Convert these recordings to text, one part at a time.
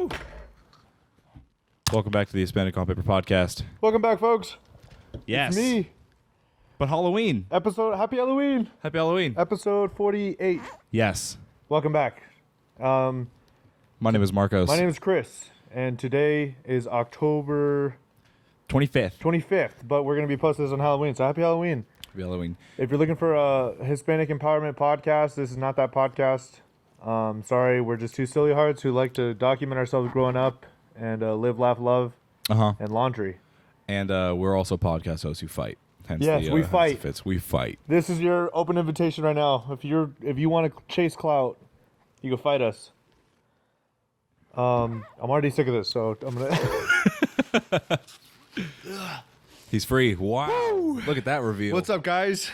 Woo. Welcome back to the Hispanic on Paper podcast. Welcome back, folks. Yes. It's me. But Halloween. Happy Halloween. Happy Halloween. Episode 48. Yes. Welcome back. My name is Marcos. My name is Chris, and today is October 25th. 25th, but we're going to be posting this on Halloween, so happy Halloween. Happy Halloween. If you're looking for a Hispanic empowerment podcast, this is not that podcast. Sorry, we're just two silly hearts who like to document ourselves growing up and live, laugh, love, and laundry. And we're also podcast hosts who fight. Hence yes, we fight. We fight. This is your open invitation right now. If you want to chase clout, you can fight us. I'm already sick of this, so I'm gonna. He's free. Wow! Woo! Look at that reveal. What's up, guys?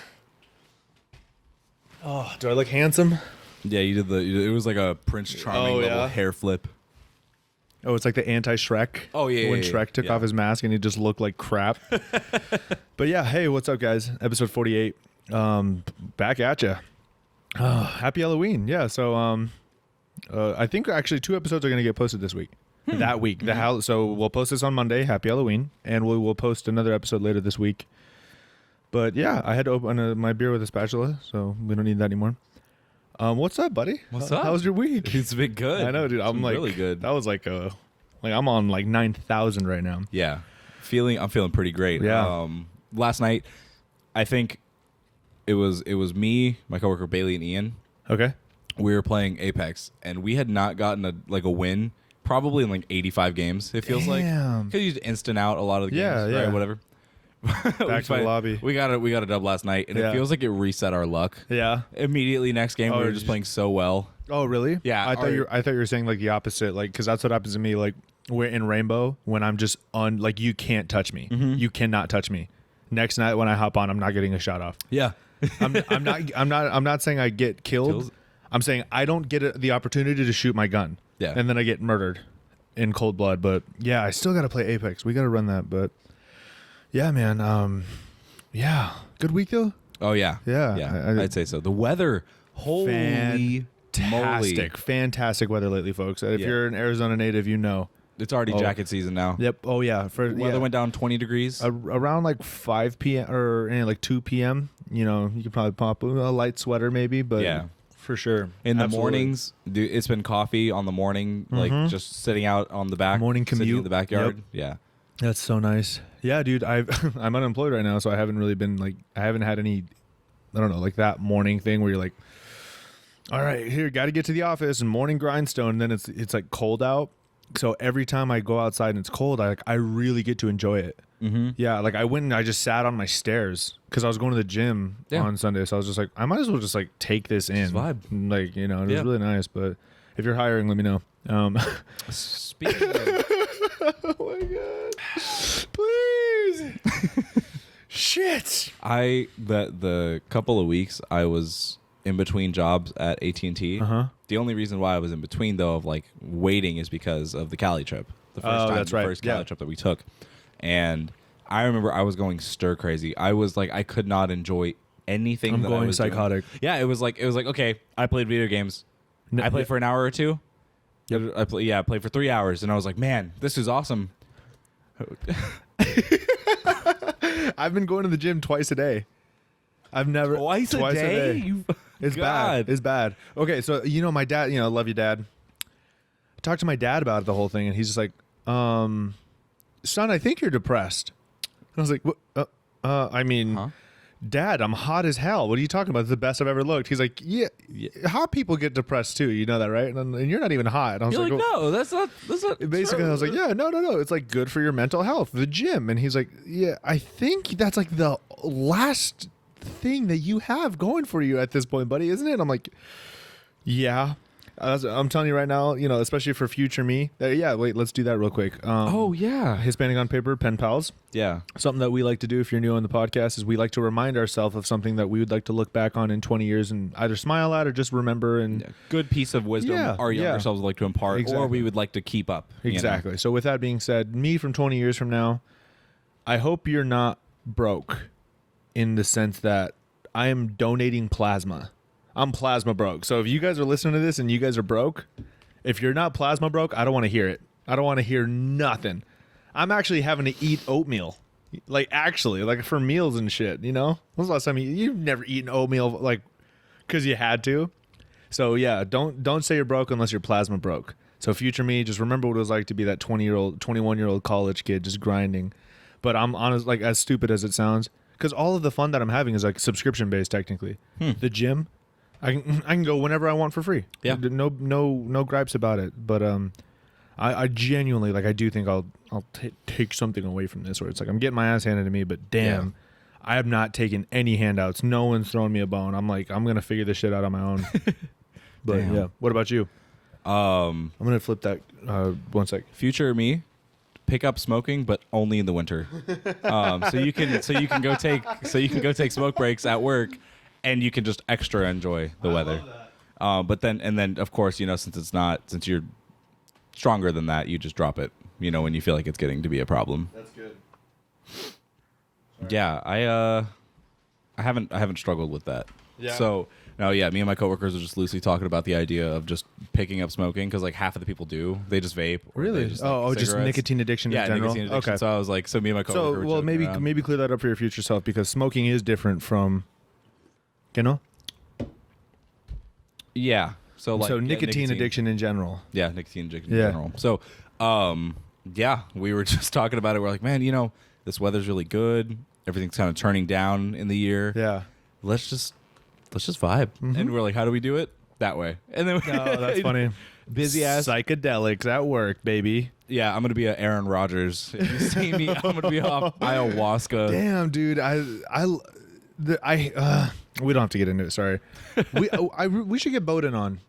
Oh, do I look handsome? Yeah, you did it was like a Prince Charming little hair flip. Oh, it's like the anti-Shrek. Oh, yeah. When Shrek took off his mask and he just looked like crap. But yeah, hey, what's up, guys? Episode 48. Back at ya. Happy Halloween. Yeah, so I think actually 2 episodes are going to get posted this week. That week. So we'll post this on Monday, Happy Halloween, and we will post another episode later this week. But yeah, I had to open my beer with a spatula, so we don't need that anymore. What's up, buddy? What's up? How was your week? It's been good. I know, dude. I'm like really good. That was like I'm on like 9,000 right now. Yeah, I'm feeling pretty great. Yeah. Last night, I think it was me, my coworker Bailey, and Ian. Okay. We were playing Apex, and we had not gotten a win probably in like 85 games. It feels like because you just instant out a lot of the games, right? Whatever. Back to the lobby. We got a dub last night, and it feels like it reset our luck. Yeah. Immediately next game, we were just playing so well. Oh, really? Yeah. I thought you were saying like the opposite, like because that's what happens to me. Like we're in Rainbow when I'm just on, like you can't touch me. Mm-hmm. You cannot touch me. Next night when I hop on, I'm not getting a shot off. Yeah. I'm not saying I get killed. Kills. I'm saying I don't get the opportunity to shoot my gun. Yeah. And then I get murdered in cold blood. But yeah, I still got to play Apex. We got to run that. But yeah, man. Yeah. Good week though. Oh yeah. Yeah. I'd say so. The weather. Holy moly. Fantastic weather lately, folks. If you're an Arizona native, you know. It's already jacket season now. Yep. Oh yeah. Weather went down 20 degrees. Around like 5 p.m. or like 2 p.m. You know, you could probably pop a light sweater maybe, but yeah. For sure. In the mornings, dude, it's been coffee on the morning, like just sitting out on the back. Morning commute. Sitting in the backyard. Yep. Yeah. That's so nice. Yeah, dude, I'm unemployed right now, so I haven't really been I haven't had any, I don't know, like that morning thing where you're like, all right, here, got to get to the office and morning grindstone. And then it's like cold out. So every time I go outside and it's cold, I really get to enjoy it. Mm-hmm. Yeah, like I went and I just sat on my stairs because I was going to the gym on Sunday. So I was just like, I might as well just like take this in. Vibe. Like, you know, it was really nice. But if you're hiring, let me know. Speaking of... Oh my God. Please. Shit. The couple of weeks I was in between jobs at AT&T. The only reason why I was in between though of like waiting is because of the Cali trip. The first Cali trip that we took. And I remember I was going stir crazy. I was like, I could not enjoy anything. I'm going psychotic. Doing. Yeah, it was like okay, I played video games. I played for an hour or two. Yep. I played for 3 hours, and I was like, man, this is awesome. I've been going to the gym twice a day. I've never twice a day. It's bad. It's bad. Okay, so you know my dad. You know, love you, Dad. I talked to my dad about the whole thing, and he's just like, son, I think you're depressed. And I was like, what? I mean, Dad, I'm hot as hell. What are you talking about? It's the best I've ever looked. He's like, yeah. Hot people get depressed too. You know that, right? And you're not even hot. And I was you're like, no, that's not. Basically, I was like, yeah, no. It's like good for your mental health, the gym. And he's like, yeah, I think that's like the last thing that you have going for you at this point, buddy, isn't it? I'm like, yeah. I'm telling you right now, you know, especially for future me. Wait, let's do that real quick. Hispanic on Paper, pen pals. Yeah. Something that we like to do if you're new on the podcast is we like to remind ourselves of something that we would like to look back on in 20 years and either smile at or just remember. And good piece of wisdom our younger selves would like to impart, or we would like to keep up. Exactly. You know? So with that being said, me from 20 years from now, I hope you're not broke in the sense that I am donating plasma. I'm plasma broke. So if you guys are listening to this and you guys are broke, If you're not plasma broke, I don't want to hear it. I don't want to hear nothing. I'm actually having to eat oatmeal. Like, actually, like for meals and shit, you know? When's the last time you've never eaten oatmeal, like, because you had to? So, yeah, don't say you're broke unless you're plasma broke. So, future me, just remember what it was like to be that 21-year-old college kid just grinding. But I'm honest, like, as stupid as it sounds, because all of the fun that I'm having is, like, subscription-based, technically. The gym, I can go whenever I want for free. Yeah. No gripes about it. But I genuinely, like, I do think I'll take something away from this, where it's like I'm getting my ass handed to me, but damn, I have not taken any handouts. No one's throwing me a bone. I'm like, I'm gonna figure this shit out on my own. But yeah, what about you? I'm gonna flip that 1 sec. Future me, pick up smoking, but only in the winter. So you can go take smoke breaks at work, and you can just extra enjoy the weather. But then of course, you know, since you're stronger than that, you just drop it, you know, when you feel like it's getting to be a problem. That's good. Yeah, I haven't struggled with that. Yeah. So no, yeah, me and my coworkers are just loosely talking about the idea of just picking up smoking, because like half of the people do, they just vape. Or Really? they just, like, just nicotine addiction in general. Nicotine addiction. Okay. So I was like, so me and my coworker. So well, maybe clear that up for your future self, because smoking is different from, you know. Yeah. So like nicotine addiction in general. Yeah, nicotine addiction in general. So, yeah, we were just talking about it. We're like, man, you know, this weather's really good. Everything's kind of turning down in the year. Yeah. Let's just vibe. Mm-hmm. And we're like, how do we do it? That way. And then That's funny. Busy ass Psychedelics at work, baby. Yeah, I'm gonna be a Aaron Rodgers. If you see me, I'm gonna be off ayahuasca. Damn, dude. We don't have to get into it. Sorry. We should get Bowden on.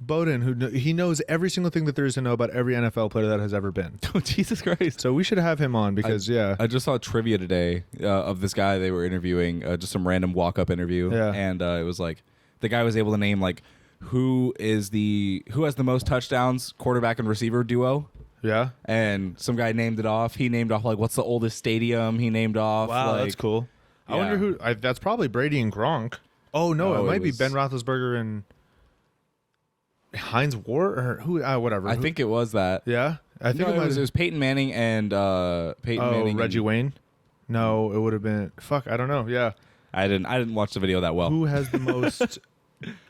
Bowden, he knows every single thing that there is to know about every NFL player that has ever been. Oh, Jesus Christ. So we should have him on, because, I just saw trivia today of this guy they were interviewing, just some random walk-up interview. Yeah. And it was like, the guy was able to name, like, who has the most touchdowns, quarterback and receiver duo. Yeah. And some guy named it off. He named off, like, what's the oldest stadium he named off. Wow, like, that's cool. Yeah. I wonder who. That's probably Brady and Gronk. Oh, no, it might be Ben Roethlisberger and Heinz Ward, or who? Whatever. I think it was that. Yeah, I think it was Peyton Manning and Reggie Wayne. No, it would have been. Fuck, I don't know. Yeah, I didn't watch the video that well. Who has the most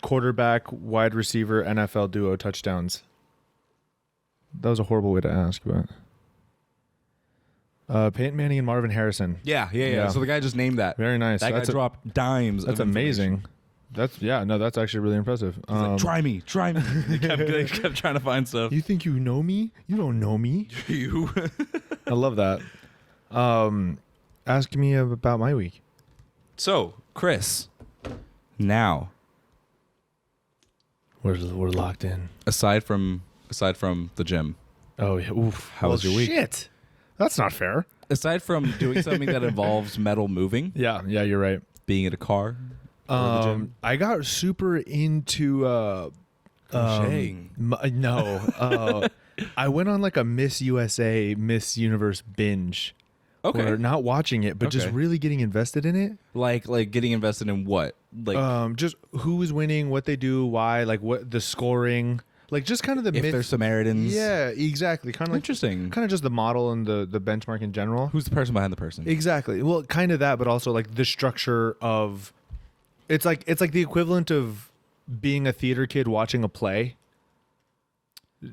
quarterback, wide receiver, NFL duo touchdowns? That was a horrible way to ask, but Peyton Manning and Marvin Harrison. Yeah. So the guy just named that. Very nice. That guy dropped dimes. That's amazing. That's actually really impressive. He's like, try me. He kept trying to find stuff. You think you know me? You don't know me. You. I love that. Ask me about my week. So, Chris, now we're locked in. Aside from the gym. Oh yeah. Oof. How was your week? Shit. That's not fair. Aside from doing something that involves metal moving. Yeah, you're right. Being in a car. I got super into crocheting. I went on like a Miss USA, Miss Universe binge. Okay. Where not watching it, but just really getting invested in it. Like getting invested in what? Like just who is winning, what they do, why, like what the scoring, like just kind of the if they're Samaritans. Yeah, exactly. Kind of like, interesting. Kind of just the model and the benchmark in general. Who's the person behind the person? Exactly. Well, kind of that, but also like the structure of. It's like the equivalent of being a theater kid watching a play.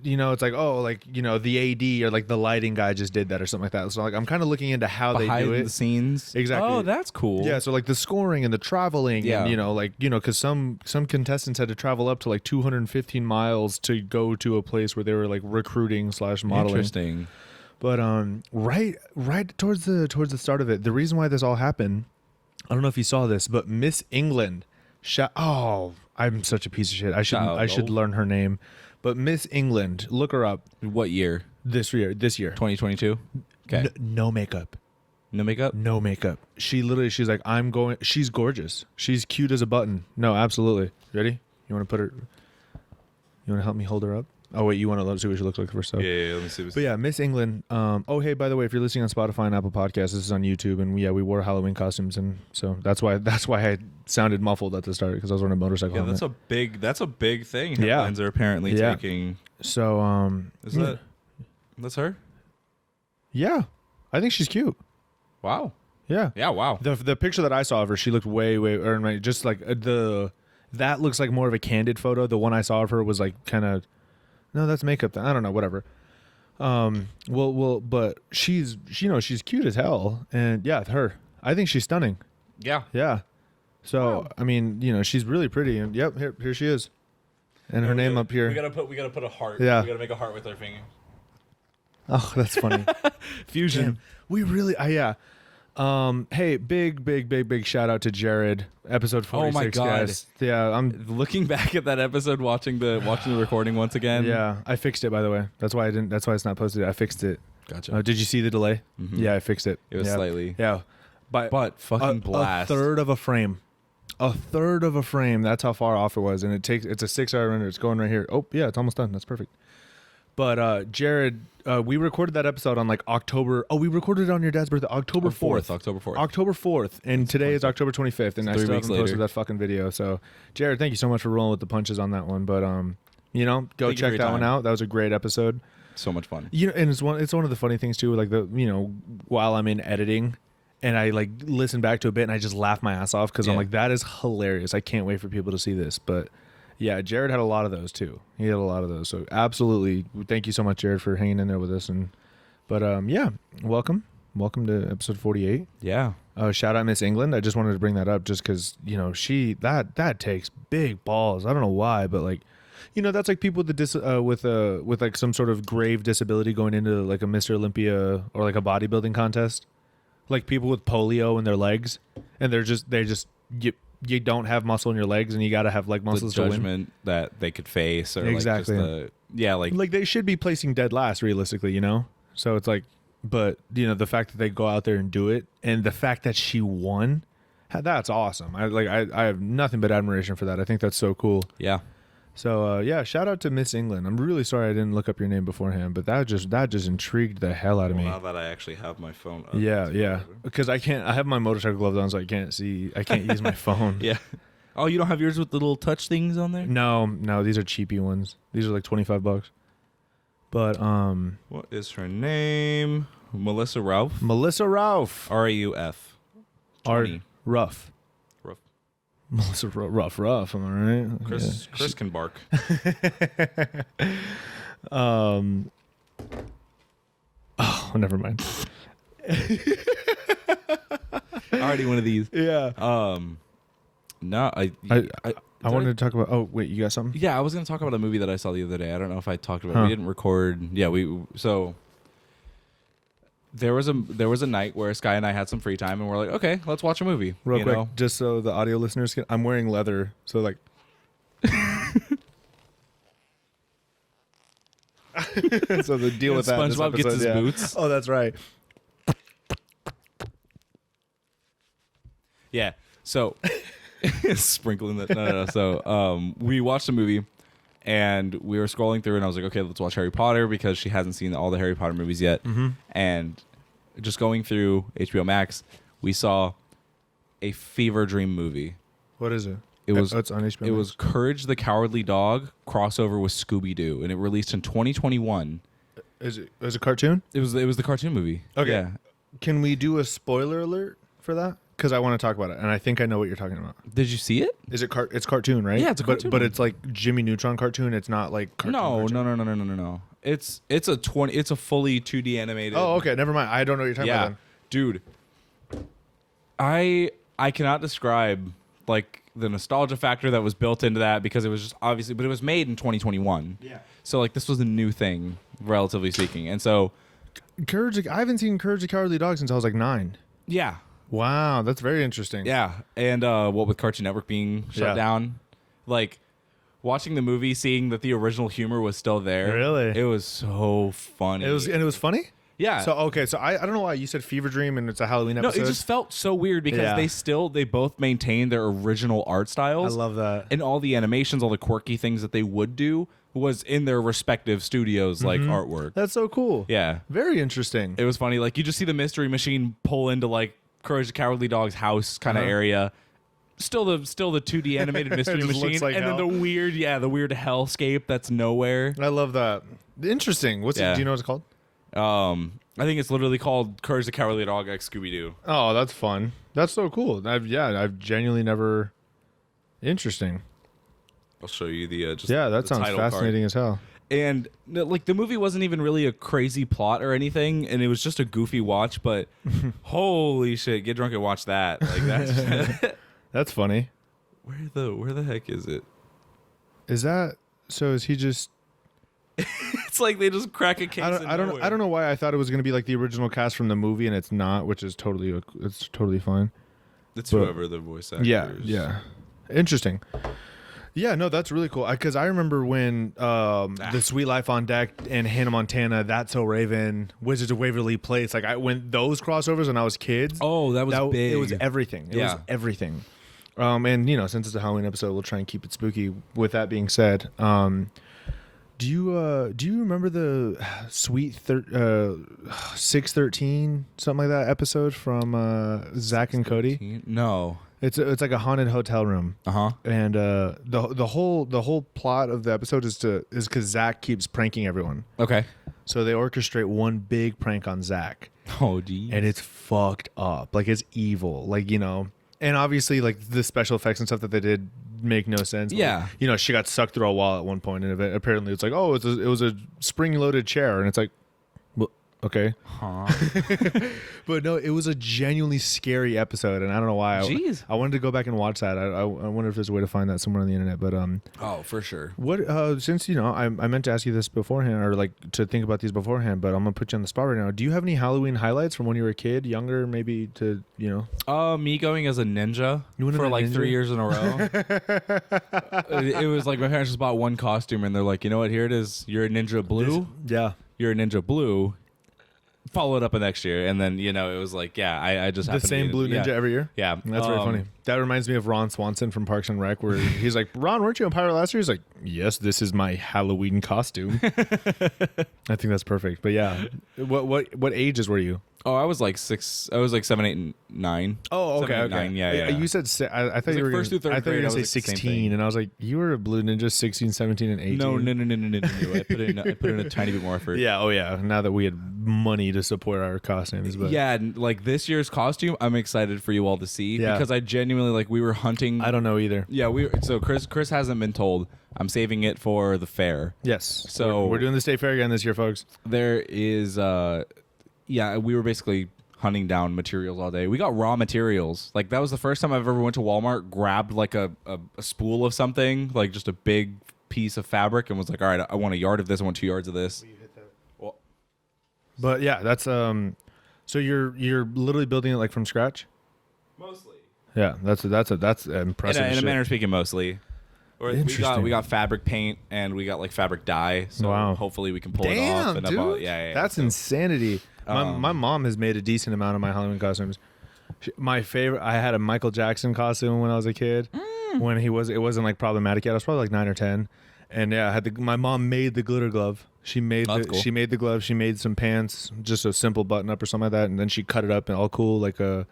You know, it's like, oh, like, you know, the AD or like the lighting guy just did that or something like that. So like I'm kind of looking into how they do it. Behind the scenes. Exactly. Oh, that's cool. Yeah, so like the scoring and the traveling and, you know, like, you know, because some contestants had to travel up to like 215 miles to go to a place where they were like recruiting / modeling. Interesting. But right towards the start of it, the reason why this all happened, I don't know if you saw this, but Miss England. I'm such a piece of shit. I should learn her name. But Miss England, look her up. What year? This year. 2022. Okay. No makeup. No makeup? No makeup. She's like, she's gorgeous. She's cute as a button. No, absolutely. Ready? You want to help me hold her up? Oh wait, you want to see what she looks like first? So. Yeah, let me see. But yeah, Miss England. Oh hey, by the way, if you're listening on Spotify and Apple Podcasts, this is on YouTube, and we wore Halloween costumes, and so that's why I sounded muffled at the start because I was on a motorcycle. Yeah, helmet. that's a big thing. Yeah. Headlines are apparently taking. So that's her? Yeah, I think she's cute. Wow. Yeah. Yeah. Wow. The picture that I saw of her, she looked way just like that looks like more of a candid photo. The one I saw of her was like kind of. No, that's makeup. I don't know. Whatever. But she's cute as hell, and yeah, her. I think she's stunning. Yeah. Yeah. So Wow. I mean, she's really pretty, and yep, here she is, and her name up here. We gotta put a heart. Yeah. We gotta make a heart with our finger. Oh, that's funny. Fusion. Damn. We really, yeah. Hey, big shout out to Jared, episode 46. Oh my God. Guys. Yeah, I'm Looking back at that episode, watching the recording once again. Yeah, I fixed it, by the way. That's why it's not posted. I fixed it. Gotcha. Did you see the delay? Mm-hmm. Yeah, I fixed it. It was slightly. Yeah, but fucking blast. A third of a frame. That's how far off it was, and it's a 6-hour render. It's going right here. Oh yeah, it's almost done. That's perfect. But Jared, we recorded that episode on like October. Oh, we recorded it on your dad's birthday, October 4th. October 4th, and today is October 25th, and I still haven't posted that fucking video. So, Jared, thank you so much for rolling with the punches on that one. But go check that one out. That was a great episode. So much fun. And it's one of the funny things too. Like while I'm in editing, and I like listen back to a bit, and I just laugh my ass off because I'm like, that is hilarious. I can't wait for people to see this, but. Yeah, Jared had a lot of those too. He had a lot of those. So absolutely, thank you so much, Jared, for hanging in there with us. But welcome to episode 48. Yeah. Shout out Miss England. I just wanted to bring that up just because she that takes big balls. I don't know why, but like, that's like people with like some sort of grave disability going into like a Mr. Olympia or like a bodybuilding contest, like people with polio in their legs, and they just you don't have muscle in your legs, and you got to have like muscles the to judgment win. that they could face, or exactly. like they should be placing dead last, realistically, So it's like, but the fact that they go out there and do it, and the fact that she won, that's awesome. I have nothing but admiration for that. I think that's so cool. Yeah. So shout out to Miss England. I'm really sorry I didn't look up your name beforehand, but that just intrigued the hell out of me. Now that I actually have my phone up. Yeah. Because I have my motorcycle gloves on, so I can't use my phone. Yeah. Oh, you don't have yours with the little touch things on there? No, these are cheapy ones. These are like $25. But what is her name? Melissa Ralph. Rauf. R-A-U-F. Ruff. Melissa Rough, am I right? Chris can bark. Oh, never mind. Already one of these. Yeah. No, I wanted to talk about. Oh, wait, you got something? Yeah, I was going to talk about a movie that I saw the other day. I don't know if I talked about it. We didn't record. Yeah, There was a night where Sky and I had some free time, and we're like, okay, let's watch a movie. Real quick, just so the audio listeners can. I'm wearing leather, so like. So the deal with that. SpongeBob gets his boots. Oh, that's right. Yeah. So sprinkling that. No. So we watched a movie. And we were scrolling through, and I was like, okay, let's watch Harry Potter because she hasn't seen all the Harry Potter movies yet. Mm-hmm. And just going through HBO Max, we saw a fever dream movie. What is it? It's on HBO Max. It was Courage the Cowardly Dog crossover with Scooby-Doo, and it released in 2021. Is it a cartoon? It was the cartoon movie. Okay. Yeah. Can we do a spoiler alert for that? Because I want to talk about it, and I think I know what you're talking about. Did you see it? Is it it's cartoon, right? Yeah, it's a cartoon. But it's like Jimmy Neutron cartoon. It's not like cartoon. No. It's a fully 2D animated. Oh, okay. Never mind. I don't know what you're talking about. Then. Dude. I cannot describe like the nostalgia factor that was built into that because it was just obviously, but it was made in 2021. Yeah. So like this was a new thing, relatively speaking, and so I haven't seen Courage the Cowardly Dog since I was like 9. Yeah. Wow, that's very interesting. Yeah, and what with Cartoon Network being shut down, like watching the movie, seeing that the original humor was still there. Really, it was so funny. It was funny. Yeah. So okay, so I don't know why you said Fever Dream and it's a Halloween episode. No, it just felt so weird because they both maintain their original art styles. I love that. And all the animations, all the quirky things that they would do was in their respective studios, like artwork. That's so cool. Yeah. Very interesting. It was funny. Like you just see the Mystery Machine pull into like Courage the Cowardly Dog's house kind of area. Still the 2D animated Mystery Machine, like and hell. then the weird hellscape that's nowhere. I love that. Interesting. What's it? Do you know what it's called? I think it's literally called Courage the Cowardly Dog X Scooby Doo. Oh, that's fun. That's so cool. I've genuinely never. Interesting. I'll show you the that sounds fascinating as hell. And like the movie wasn't even really a crazy plot or anything, and it was just a goofy watch. But holy shit, get drunk and watch that. Like that's that's funny. Where the heck is it? Is that so? Is he just? It's like they just crack a case. I don't know why I thought it was going to be like the original cast from the movie, and it's not, which is totally fine. It's whoever the voice actor is. Yeah. Interesting. Yeah, no, that's really cool. Because I remember when The Sweet Life on Deck and Hannah Montana, That's So Raven, Wizards of Waverly Place, like when those crossovers when I was kids. Oh, that was big. It was everything. It was everything. And since it's a Halloween episode, we'll try and keep it spooky. With that being said, do you remember the Sweet 613 something like that episode from Zach and Cody? No. It's like a haunted hotel room. And the whole plot of the episode is because Zach keeps pranking everyone. Okay. So they orchestrate one big prank on Zach. Oh, geez. And it's fucked up. Like it's evil. Like and obviously like the special effects and stuff that they did make no sense. Yeah. Like, she got sucked through a wall at one point, and apparently it's like, oh, it was a spring-loaded chair, and it's like, well, okay. Huh. But no, it was a genuinely scary episode, and I don't know why. Jeez. I wanted to go back and watch that. I wonder if there's a way to find that somewhere on the internet. But oh, for sure. What since I meant to ask you this beforehand, or like to think about these beforehand, but I'm gonna put you on the spot right now. Do you have any Halloween highlights from when you were a kid, younger, maybe to me going as a ninja for like 3 years in a row. It was like my parents just bought one costume, and they're like, you know what? Here it is. You're a ninja blue. You're a ninja blue. Follow it up the next year, and then it was like, I just the same blue ninja every year. Yeah, that's very funny. That reminds me of Ron Swanson from Parks and Rec, where he's like, Ron, weren't you on Pirate last year? He's like, yes, this is my Halloween costume. I think that's perfect. But yeah, what ages were you? Oh, I was like 6. I was like 7, 8, and 9. Oh, okay, 7, 8, 9. Yeah. You said I thought you were first through third grade. I thought you were gonna say 16, and I was like, you were a blue ninja 16, 17, and 18. No. I put in a tiny bit more effort. Yeah. Oh, yeah. Now that we had money to support our costumes, but yeah, like this year's costume, I'm excited for you all to see because I genuinely we were hunting. I don't know either. Yeah, so Chris hasn't been told. I'm saving it for the fair. Yes. So we're doing the state fair again this year, folks. There is we were basically hunting down materials all day. We got raw materials. Like that was the first time I've ever went to Walmart, grabbed like a spool of something, like just a big piece of fabric, and was like, all right, I want a yard of this, I want 2 yards of this. Well, but yeah, that's so you're literally building it like from scratch? Mostly. Yeah, that's impressive. In a manner of speaking, mostly. Or Interesting. we got fabric paint and we got like fabric dye. So hopefully we can pull it off. And dude. That's insanity. My mom has made a decent amount of my Halloween costumes. My favorite, I had a Michael Jackson costume when I was a kid. When it wasn't like problematic yet. I was probably like 9 or 10. And yeah, my mom made the glitter glove. She made she made the glove. She made some pants, just a simple button up or something like that, and then she cut it up and all cool like a.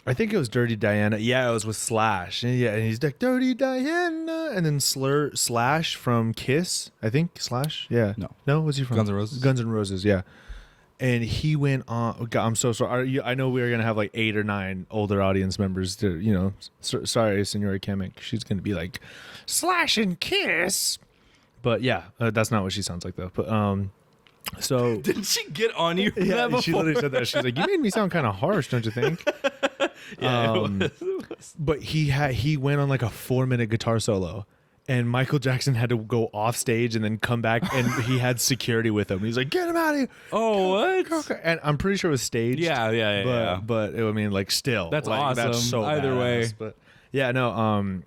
I think it was Dirty Diana. Yeah, it was with Slash. And he's like Dirty Diana, and then Slash from Kiss. I think Slash. Yeah. No. What's he from? Guns N' Roses. Guns N' Roses. Yeah. And he went on. God, I'm so sorry. I know we are gonna have like 8 or 9 older audience members. To sorry, Senora Kamek. She's gonna be like Slash and Kiss. But yeah, that's not what she sounds like though. But so didn't she get on you? Yeah, she literally said that. She's like, you made me sound kind of harsh, don't you think? Yeah. But he went on like a 4-minute guitar solo, and Michael Jackson had to go off stage and then come back, and he had security with him. He's like, get him out of here. Oh, what? And I'm pretty sure it was staged. Yeah. But I mean, like, still, that's like, awesome. That's so either badass. way. But yeah, no.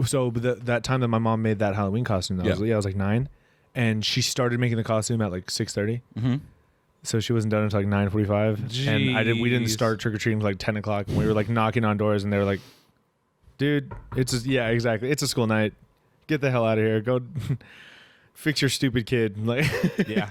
So that time that my mom made that Halloween costume, I was like 9, and she started making the costume at like 6:30. So she wasn't done until like 9:45, and we didn't start trick or treating until like 10 o'clock. And we were like knocking on doors, and they were like, "Dude, exactly. It's a school night. Get the hell out of here. Go fix your stupid kid." Like, yeah,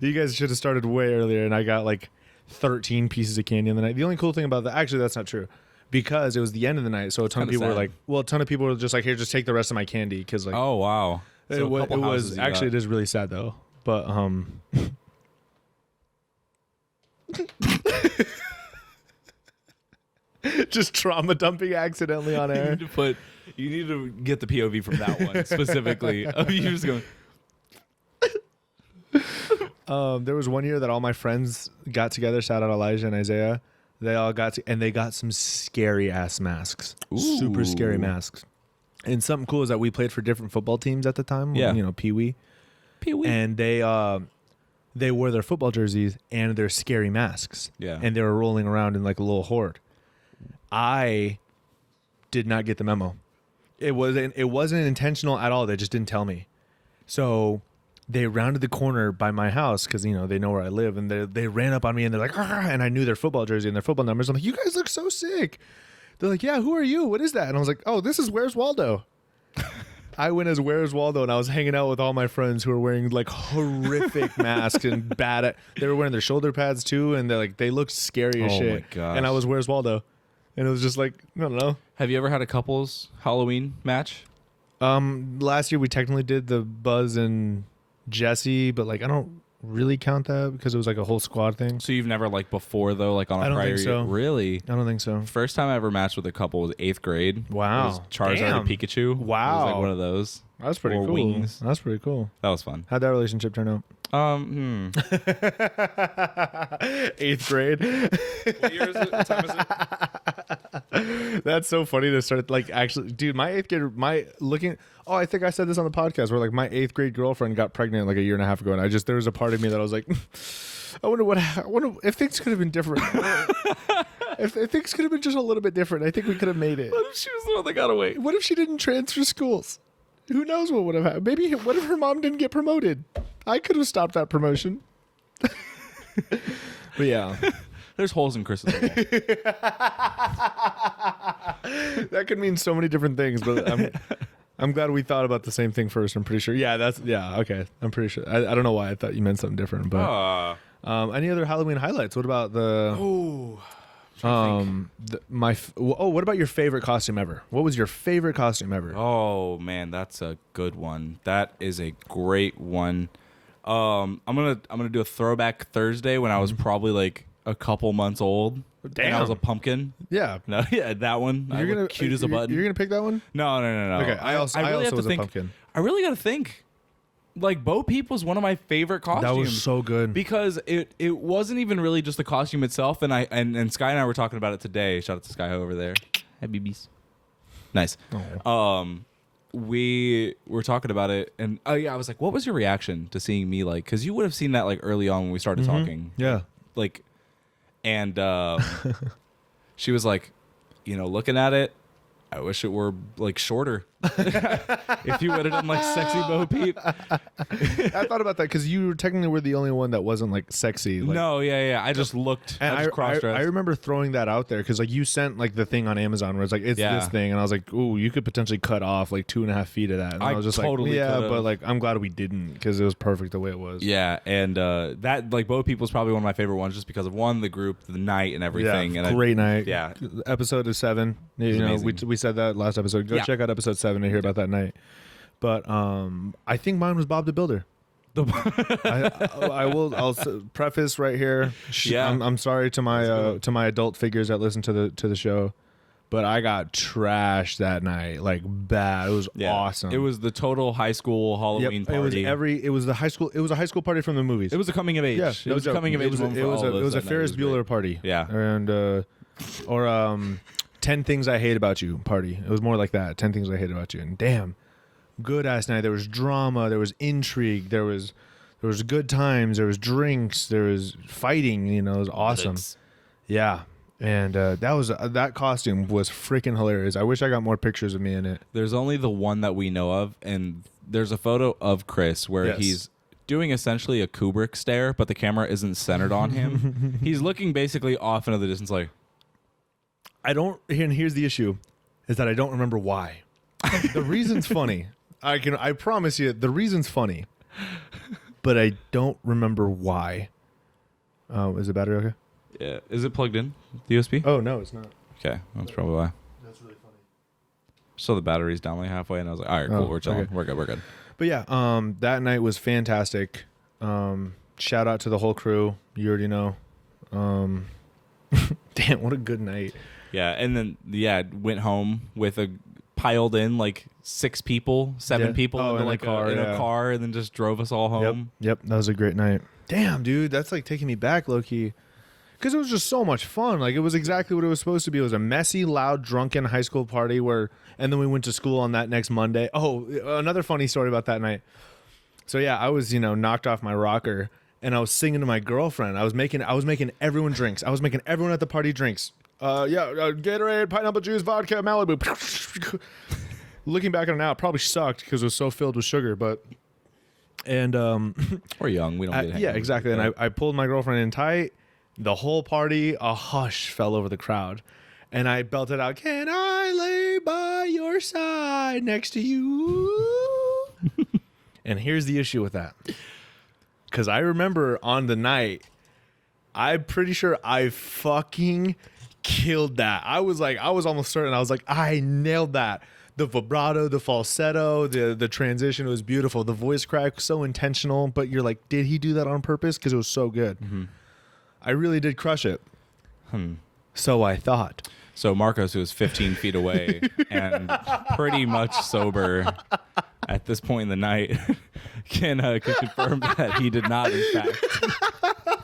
you guys should have started way earlier. And I got like 13 pieces of candy in the night. The only cool thing about that, actually, that's not true, because it was the end of the night. So a ton of people were like, "Well, a ton of people were just like, here, just take the rest of my candy." Because like, oh wow, so it was actually it is really sad though, but just trauma dumping accidentally on air. You need to get the POV from that one specifically. Of you just going. There was one year that all my friends got together. Shout out Elijah and Isaiah. They all got and they got some scary ass masks. Ooh. Super scary masks. And something cool is that we played for different football teams at the time. Yeah. You know, Pee Wee. And they wore their football jerseys and their scary masks. Yeah. And they were rolling around in like a little horde. I did not get the memo. It wasn't intentional at all. They just didn't tell me. So they rounded the corner by my house because, you know, they know where I live. And they ran up on me and they're like, "Argh," and I knew their football jersey and their football numbers. I'm like, "You guys look so sick." They're like, "Yeah, who are you? What is that?" And I was like, "Oh, this is Where's Waldo." I went as Where's Waldo, and I was hanging out with all my friends who were wearing like horrific masks and they were wearing their shoulder pads too, and they looked scary as shit. Oh my gosh. And I was Where's Waldo, and it was just like, I don't know. Have you ever had a couples Halloween match? Last year we technically did the Buzz and Jesse, but like I don't really count that because it was like a whole squad thing. So you've never like before though, like on a prior year? Really? I don't think so. First time I ever matched with a couple was 8th grade. Wow. It was Charizard and Pikachu. Wow. It was like one of those. That's pretty cool. Wings. That's pretty cool. That was fun. How'd that relationship turn out? 8th grade. What year is it? What time is it? That's so funny to start like actually, dude. My 8th grade, I think I said this on the podcast where like my 8th grade girlfriend got pregnant like a year and a half ago, and there was a part of me that I was like, I wonder if things could have been different. if things could have been just a little bit different, I think we could have made it. What if she was the one that got away? What if she didn't transfer schools? Who knows what would have happened? Maybe what if her mom didn't get promoted? I could have stopped that promotion. But yeah. There's holes in Chris's wall. That could mean so many different things, but I'm glad we thought about the same thing first. I'm pretty sure. Yeah, okay. I'm pretty sure. I don't know why I thought you meant something different, but any other Halloween highlights? What about what about your favorite costume ever? What was your favorite costume ever? Oh man, that's a good one. That is a great one. I'm gonna do a throwback Thursday when I was probably like a couple months old. Damn. And I was a pumpkin. Yeah. No, yeah, that one. You're gonna cute as a button. You're gonna pick that one? No. Okay. I also was a pumpkin. I really gotta think. Like Bo Peep was one of my favorite costumes. That was so good because it wasn't even really just the costume itself. And Sky and I were talking about it today. Shout out to Sky over there. Hi, BBs. Nice. Oh. We were talking about it, and I was like, "What was your reaction to seeing me like?" Because you would have seen that like early on when we started talking. Yeah. Like, and she was like, looking at it, I wish it were like shorter. If you would have done like sexy Bo Peep. I thought about that because you technically were the only one that wasn't like sexy. Like, no, yeah. I just looked. And I remember throwing that out there because like you sent like the thing on Amazon where it's like it's this thing, and I was like, ooh, you could potentially cut off like 2.5 feet of that. And I was just totally like, yeah, but like I'm glad we didn't because it was perfect the way it was. Yeah, and that like Bo Peep was probably one of my favorite ones just because of one, the group, the night, and everything. Yeah, great night. Yeah, episode of 7. You know, we said that last episode. Go check out episode 7 to hear about that night. But I think mine was Bob the Builder. I'll preface right here. I'm sorry to my adult figures that listen to the show, but I got trashed that night, like bad. It was awesome. It was the total high school Halloween party. It was a high school party from the movies. It was a coming of age. Yeah, it was a coming of age. It was a Ferris Bueller party. Yeah, and 10 Things I Hate About You party. It was more like that. 10 Things I Hate About You. And damn, good ass night. There was drama. There was intrigue. There was good times. There was drinks. There was fighting. It was awesome. Yeah. And that costume was freaking hilarious. I wish I got more pictures of me in it. There's only the one that we know of, and there's a photo of Chris where he's doing essentially a Kubrick stare, but the camera isn't centered on him. He's looking basically off into the distance like... and here's the issue, is that I don't remember why. The reason's funny. I promise you, the reason's funny. But I don't remember why. Is the battery okay? Yeah. Is it plugged in? The USB? Oh, no, it's not. Okay. That's probably why. That's really funny. So the battery's down like halfway, and I was like, all right, cool, we're chilling. Okay. We're good. But yeah, that night was fantastic. Shout out to the whole crew. You already know. Damn, what a good night. Yeah, and then, went home with piled in like 6 people, 7 people in a car, and then just drove us all home. Yep, that was a great night. Damn, dude, that's like taking me back, low-key. Because it was just so much fun. Like, it was exactly what it was supposed to be. It was a messy, loud, drunken high school party and then we went to school on that next Monday. Oh, another funny story about that night. So yeah, I was, knocked off my rocker and I was singing to my girlfriend. I was making everyone drinks. I was making everyone at the party drinks. Gatorade, pineapple juice, vodka, Malibu. Looking back on it now, it probably sucked because it was so filled with sugar, we're young. We don't get it. Yeah, exactly. And I pulled my girlfriend in tight. The whole party, a hush fell over the crowd. And I belted out, "Can I lay by your side next to you?" And here's the issue with that. Because I remember on the night, I'm pretty sure I fucking killed that. I was almost certain. I was like, I nailed that. The vibrato, the falsetto, the transition was beautiful. The voice crack was so intentional. But you're like, did he do that on purpose? Because it was so good. Mm-hmm. I really did crush it. So I thought. So Marcos, who was 15 feet away and pretty much sober at this point in the night, can confirm that he did not, in fact,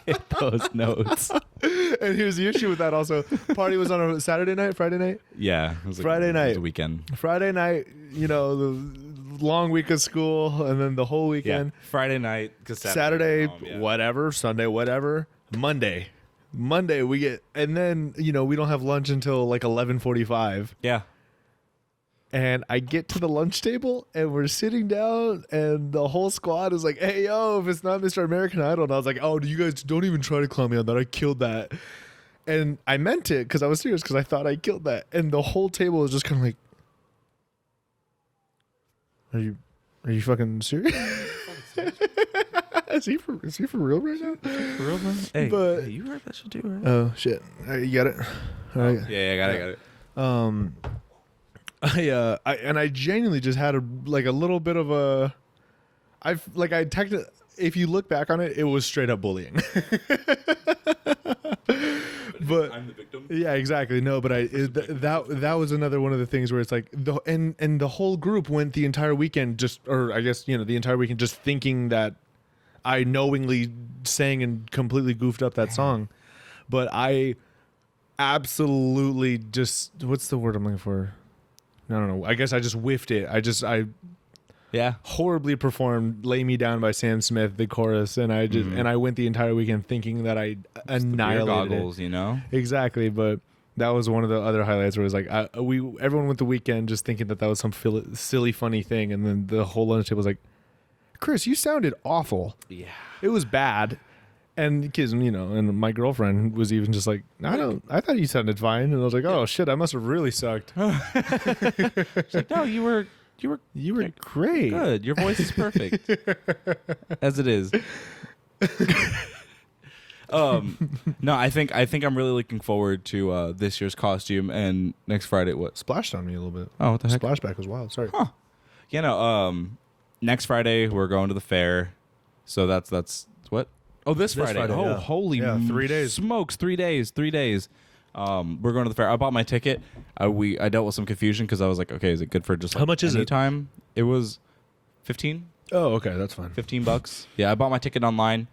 hit those notes. And here's the issue with that also. Party was on a Saturday night, Friday night? Yeah. It was Friday night. It was a weekend. Friday night, the long week of school and then the whole weekend. Yeah. Friday night. Saturday, whatever. Sunday, whatever. Monday we get, and then we don't have lunch until like 11:45. Yeah. And I get to the lunch table and we're sitting down and the whole squad is like, "Hey yo, if it's not Mr. American Idol," and I was like, "Oh, you guys don't even try to clown me on that. I killed that." And I meant it because I was serious because I thought I killed that. And the whole table was just kind of like, "Are you fucking serious?" Is he for real right now? For real, man? Hey, you heard that shit too, right? Oh shit! You got it. All right. Yeah, I got it. I genuinely just had a little bit of a. If you look back on it, it was straight up bullying. But I'm the victim. Yeah, exactly. No, but that was another one of the things where it's like the whole group went the entire weekend the entire weekend just thinking that I knowingly sang and completely goofed up that song. But I absolutely just, what's the word I'm looking for? I don't know. I guess I just whiffed it. I horribly performed "Lay Me Down" by Sam Smith, the chorus, and I just and I went the entire weekend thinking that I annihilated goggles, it. Exactly, but that was one of the other highlights where it was like everyone went the weekend just thinking that was some silly funny thing, and then the whole lunch table was like, "Chris, you sounded awful." Yeah, it was bad. And kids, and my girlfriend was even just like, I thought you sounded fine, and I was like, oh shit, I must have really sucked. She's like, no, you were great. Good. Your voice is perfect. As it is. No, I think I'm really looking forward to this year's costume and next Friday. What? Splashed on me a little bit. Oh, what the heck? Splashback was wild. Sorry. Huh. Next Friday we're going to the fair. So that's what? Oh, this Friday. Oh, yeah. Holy 3 days. Smokes, 3 days. 3 days. We're going to the fair. I bought my ticket. I dealt with some confusion because I was like, okay, is it good for just how much is it? Time? It was $15. Oh, okay, that's fine. $15. Yeah, I bought my ticket online.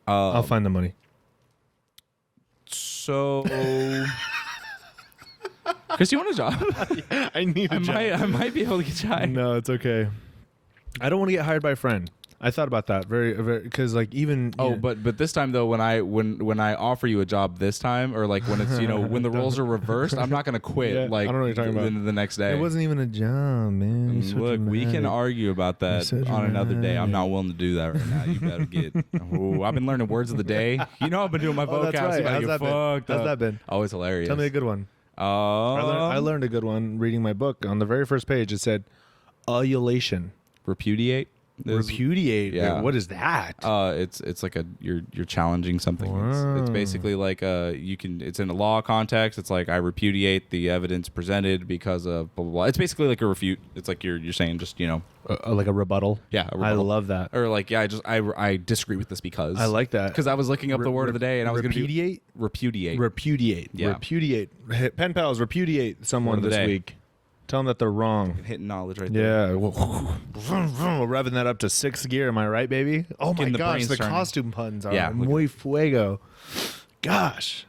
I'll find the money. So, Chris, you want a job? I need a job. I might be able to get you hired. No, it's okay. I don't want to get hired by a friend. I thought about that very, because like even. Oh, but this time though, when I offer you a job this time, or like when it's when the roles are reversed, I'm not gonna quit. Like I don't know what you're talking about. The next day. It wasn't even a job, man. Look, we can argue about that on another day. I'm not willing to do that right now. You better get. Oh, I've been learning words of the day. I've been doing my vocab. That's right. How's that been? Always hilarious. Tell me a good one. I learned a good one reading my book. On the very first page, it said, "Ululation." Repudiate. Repudiate. Yeah. What is that? It's like you're challenging something. It's basically like it's in a law context. It's like I repudiate the evidence presented because of blah blah blah. It's basically like a refute. It's like you're saying just like a rebuttal. Yeah, I love that. Or like I disagree with this because I like that because I was looking up the word of the day and I was going to repudiate. Yeah. Repudiate. Pen pals, repudiate someone this week. Tell them that they're wrong. Hitting knowledge right there. Yeah. Revving that up to 6th gear. Am I right, baby? Oh my gosh, the costume puns are muy fuego. Gosh.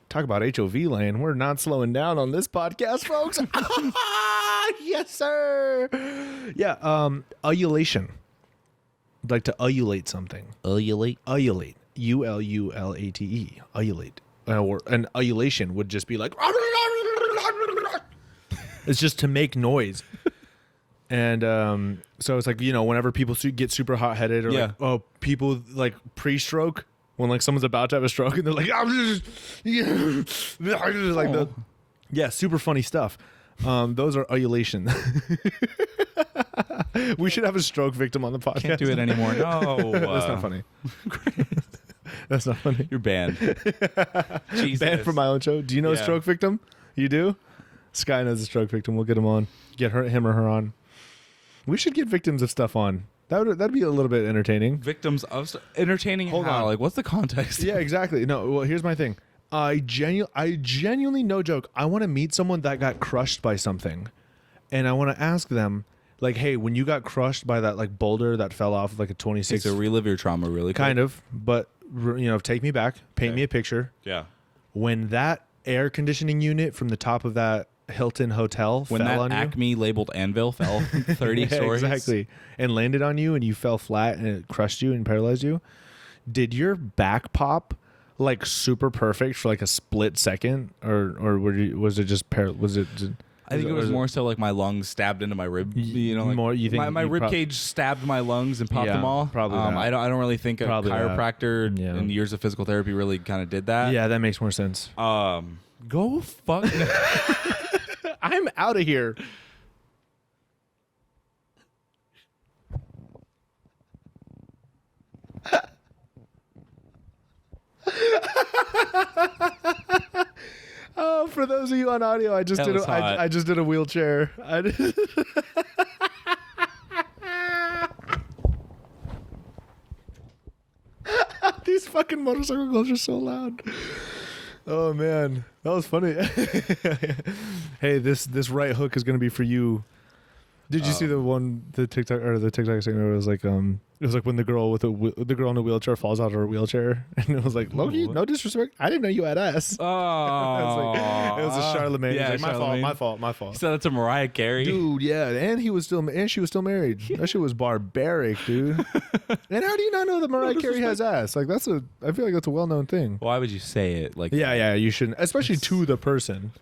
Talk about HOV lane. We're not slowing down on this podcast, folks. Yes, sir. Yeah. Ululation. I'd like to ululate something. Ululate. Ululate. Ululate. Ululate. Or an ululation would just be like... It's just to make noise. And so it's like, whenever people get super hot-headed or people like pre-stroke, when like someone's about to have a stroke and they're like, super funny stuff. Those are ululation. We should have a stroke victim on the podcast. Can't do it anymore. No. That's not funny. That's not funny. You're banned. Jesus. Banned from my own show. Do you know a stroke victim? You do? Sky knows a stroke victim. We'll get him on. Get him or her on. We should get victims of stuff on. That'd be a little bit entertaining. Victims of entertaining. Hold on. Like, what's the context? Yeah, exactly. No. Well, here's my thing. I genuinely, no joke, I want to meet someone that got crushed by something, and I want to ask them, like, hey, when you got crushed by that like boulder that fell off of like a 26. So relive your trauma, really. Kind of, but take me back. Paint me a picture. Yeah. When that air conditioning unit from the top of that Hilton hotel when fell that on Acme you. labeled anvil fell 30 stories. Exactly. And landed on you and you fell flat and it crushed you and paralyzed you. Did your back pop like super perfect for like a split second or was it just I think it was more so like my lungs stabbed into my rib. Like more, you think my rib cage stabbed my lungs and popped them all. Probably. I don't really think a chiropractor and years of physical therapy really kind of did that. Yeah, that makes more sense. Go fuck. I'm out of here. Oh, for those of you on audio, I just did a wheelchair. These fucking motorcycle gloves are so loud. Oh man, that was funny. Hey, this right hook is gonna be for you. Did you see the TikTok segment where it was like when the girl in a wheelchair falls out of her wheelchair and it was like, Loki, no disrespect, I didn't know you had ass. Oh, it was a Charlemagne. Yeah, like, my fault. You said that to Mariah Carey, dude. Yeah, and she was still married. That shit was barbaric, dude. And how do you not know that Mariah Carey has ass? Like I feel like that's a well-known thing. Why would you say it? Like yeah, you shouldn't, especially to the person.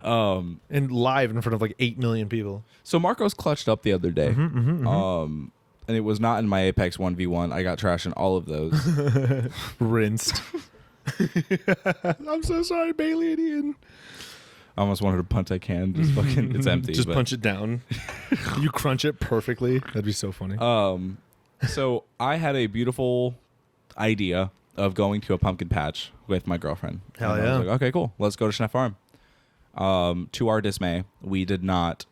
And live in front of like 8 million people. So Marcos clutched up the other day. And it was not in my Apex 1v1. I got trashed in all of those. Rinsed. I'm so sorry, Bailey and Ian. I almost wanted to punt I can. Just fucking, it's empty. Just punch it down. You crunch it perfectly. That'd be so funny. So I had a beautiful idea of going to a pumpkin patch with my girlfriend. Hell and yeah. I was like, okay, cool. Let's go to Schneff Farm. To our dismay, we did not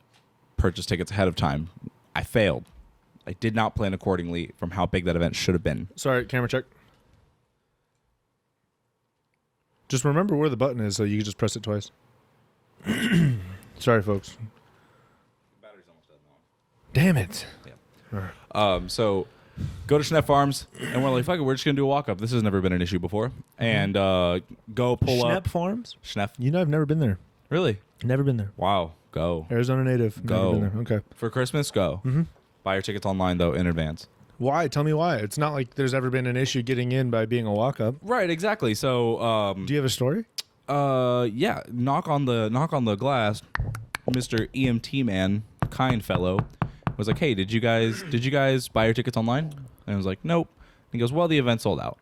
purchase tickets ahead of time. I failed. I did not plan accordingly from how big that event should have been. Sorry, camera check. Just remember where the button is so you can just press it twice. Sorry, folks. The battery's almost dead now. Damn it. Yeah. So go to Schneff Farms, and we're like, fuck it, we're just going to do a walk-up. This has never been an issue before. And go pull up. Schnepp Farms? Schneff. You know I've never been there. Really? Never been there. Wow. Go. Arizona native. Go. Never been there. Okay. For Christmas, go. Mm-hmm. Buy your tickets online, though, in advance. Why? Tell me why. It's not like there's ever been an issue getting in by being a walk-up. Right, exactly. So, do you have a story? Yeah. Knock on the glass. Mr. EMT man, kind fellow, was like, "Hey, did you guys buy your tickets online?" And I was like, "Nope." He goes, "Well, the event sold out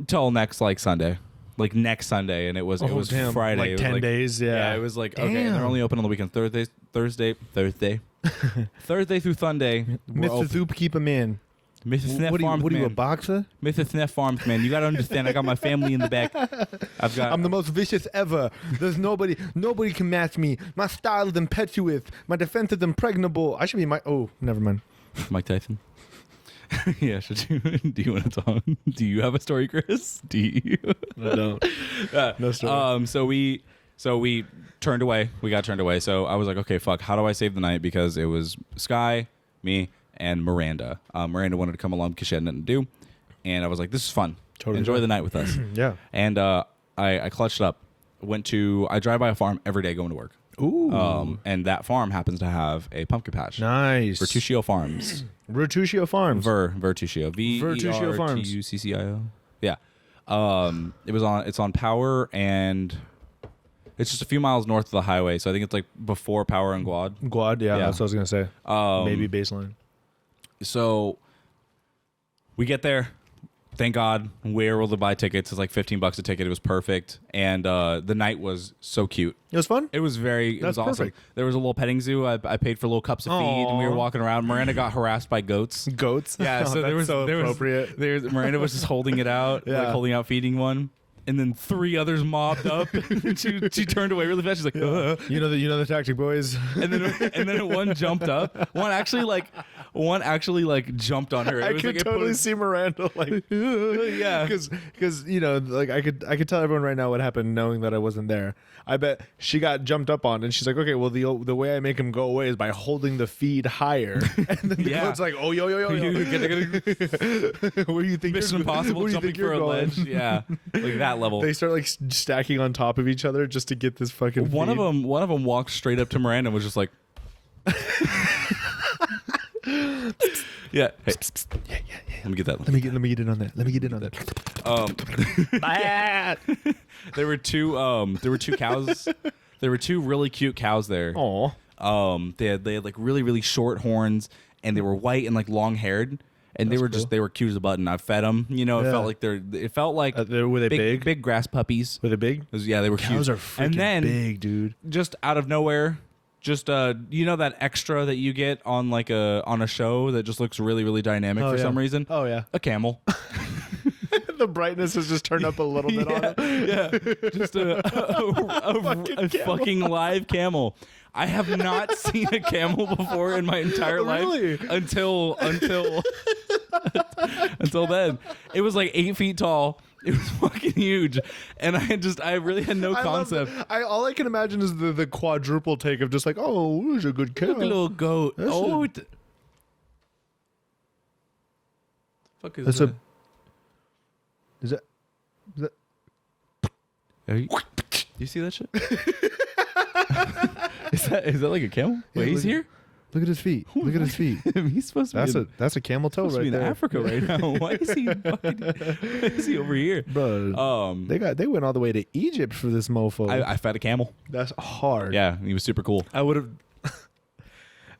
till next Sunday." Like next Sunday, and it was damn. Friday. Like 10 days, yeah. It was like, damn. okay, and they're only open on the weekend. Thursday Thursday through Sunday. Mr. Thoop, keep him in. Mrs. Sneff Farms, what are you, a man. boxer? Mrs. Sneff Farms, man. You got to understand, I got my family in the back. I'm the most vicious ever. There's nobody can match me. My style is impetuous. My defense is impregnable. I should be oh, never mind. Mike Tyson. Yeah, should you? Do you want to talk? Do you have a story, Chris? Do you? I don't. No story. So we turned away. We got turned away. So I was like, okay, fuck. How do I save the night? Because it was Sky, me, and Miranda. Miranda wanted to come along because she had nothing to do, and I was like, this is fun. Totally Enjoy fun. the night with us. Yeah. And I clutched up. I drive by a farm every day going to work. Ooh. And that farm happens to have a pumpkin patch. Nice. Vertuccio Farms. Vertuccio Farms. Vertuccio. Vertuccio Farms. Vertuccio. Yeah. It's on Power, and it's just a few miles north of the highway. So I think it's like before Power and Guad. Guad, yeah. That's what I was gonna say. Maybe baseline. So we get there. Thank God, we were able to buy tickets. It's like $15 a ticket. It was perfect, and the night was so cute. It was fun. It was it was awesome. Perfect. There was a little petting zoo. I paid for little cups of feed, and we were walking around. Miranda got harassed by goats. Goats. Yeah, so there was appropriate. Miranda was just holding it out, like holding out feeding one. And then 3 others mobbed up. she turned away really fast. She's like, You know the tactic, boys. and then one jumped up. One actually jumped on her. I could totally see Miranda like, yeah, because like I could tell everyone right now what happened, knowing that I wasn't there. I bet she got jumped up on, and she's like, okay, well the way I make him go away is by holding the feed higher, and then the goat's like, oh yo. Where do you think Mission Impossible jumping for a ledge? Yeah, like that level. They start like stacking on top of each other just to get this fucking. One of them walked straight up to Miranda and was just like, yeah. Hey. Yeah. Let me get that. Let me get in on that. There were two cows. There were 2 really cute cows there. Aw. They had like really, really short horns, and they were white and like long haired. And they were cute as a button. I fed them. You know, it felt like were they big? Big grass puppies. Were they big? Yeah, they were cute. Cows are freaking big, dude. Just out of nowhere, that extra that you get on like on a show that just looks really, really dynamic for some reason. Oh yeah, a camel. The brightness has just turned up a little bit on it. Yeah, just a fucking live camel. I have not seen a camel before in my entire life until then. It was like 8 feet tall. It was fucking huge, and I really had no concept. All I can imagine is the quadruple take of just like, oh, it was a good cow. Look, a little goat. Fuck is that? Is that? You see that shit? Is that like a camel? Wait, he's here? Look at his feet. Look at his feet. He's supposed to be. That's a camel toe right there. In Africa right now. Why is he over here? Bro, they went all the way to Egypt for this mofo. I fed a camel. That's hard. Yeah, he was super cool. I would have.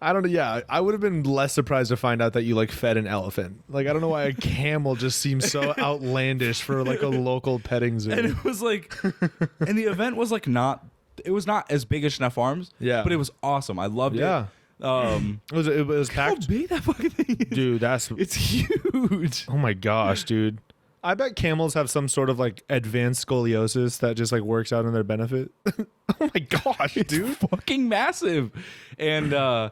I don't know. Yeah, I would have been less surprised to find out that you like fed an elephant. Like, I don't know why a camel just seems so outlandish for like a local petting zoo. And it was like, and the event was like it was not as big as Sneff Farms. Yeah, but it was awesome. I loved it. Yeah. It was packed. How big that fucking thing is. Dude, it's huge. Oh my gosh, dude. I bet camels have some sort of like advanced scoliosis that just like works out in their benefit. Oh my gosh, dude. It's fucking massive. And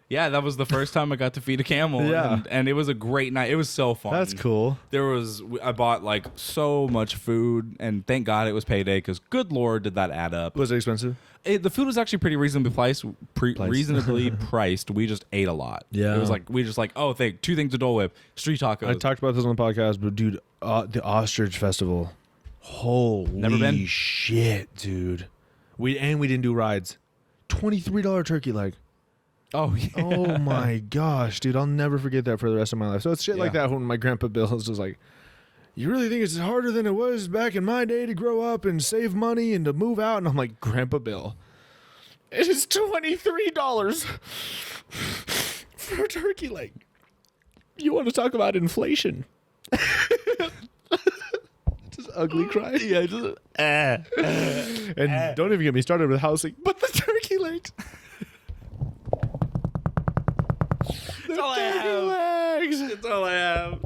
yeah, that was the first time I got to feed a camel. Yeah. And it was a great night. It was so fun. That's cool. I bought like so much food, and thank God it was payday, because good Lord, did that add up. Was it expensive? The food was actually pretty reasonably priced. Reasonably priced. We just ate a lot. Yeah. It was like, 2 things to Dole Whip, street tacos. I talked about this on the podcast, but dude, the Ostrich Festival. Holy Never been? shit, dude. We didn't do rides. $23 turkey leg. Oh, yeah. Oh my gosh, dude. I'll never forget that for the rest of my life. So it's shit like that when my grandpa Bill is just like, you really think it's harder than it was back in my day to grow up and save money and to move out? And I'm like, Grandpa Bill, it is $23 for a turkey leg. You want to talk about inflation? Just ugly cry. Yeah, just, and don't even get me started with housing, but the turkey legs. That's all I have. Legs. That's all I have.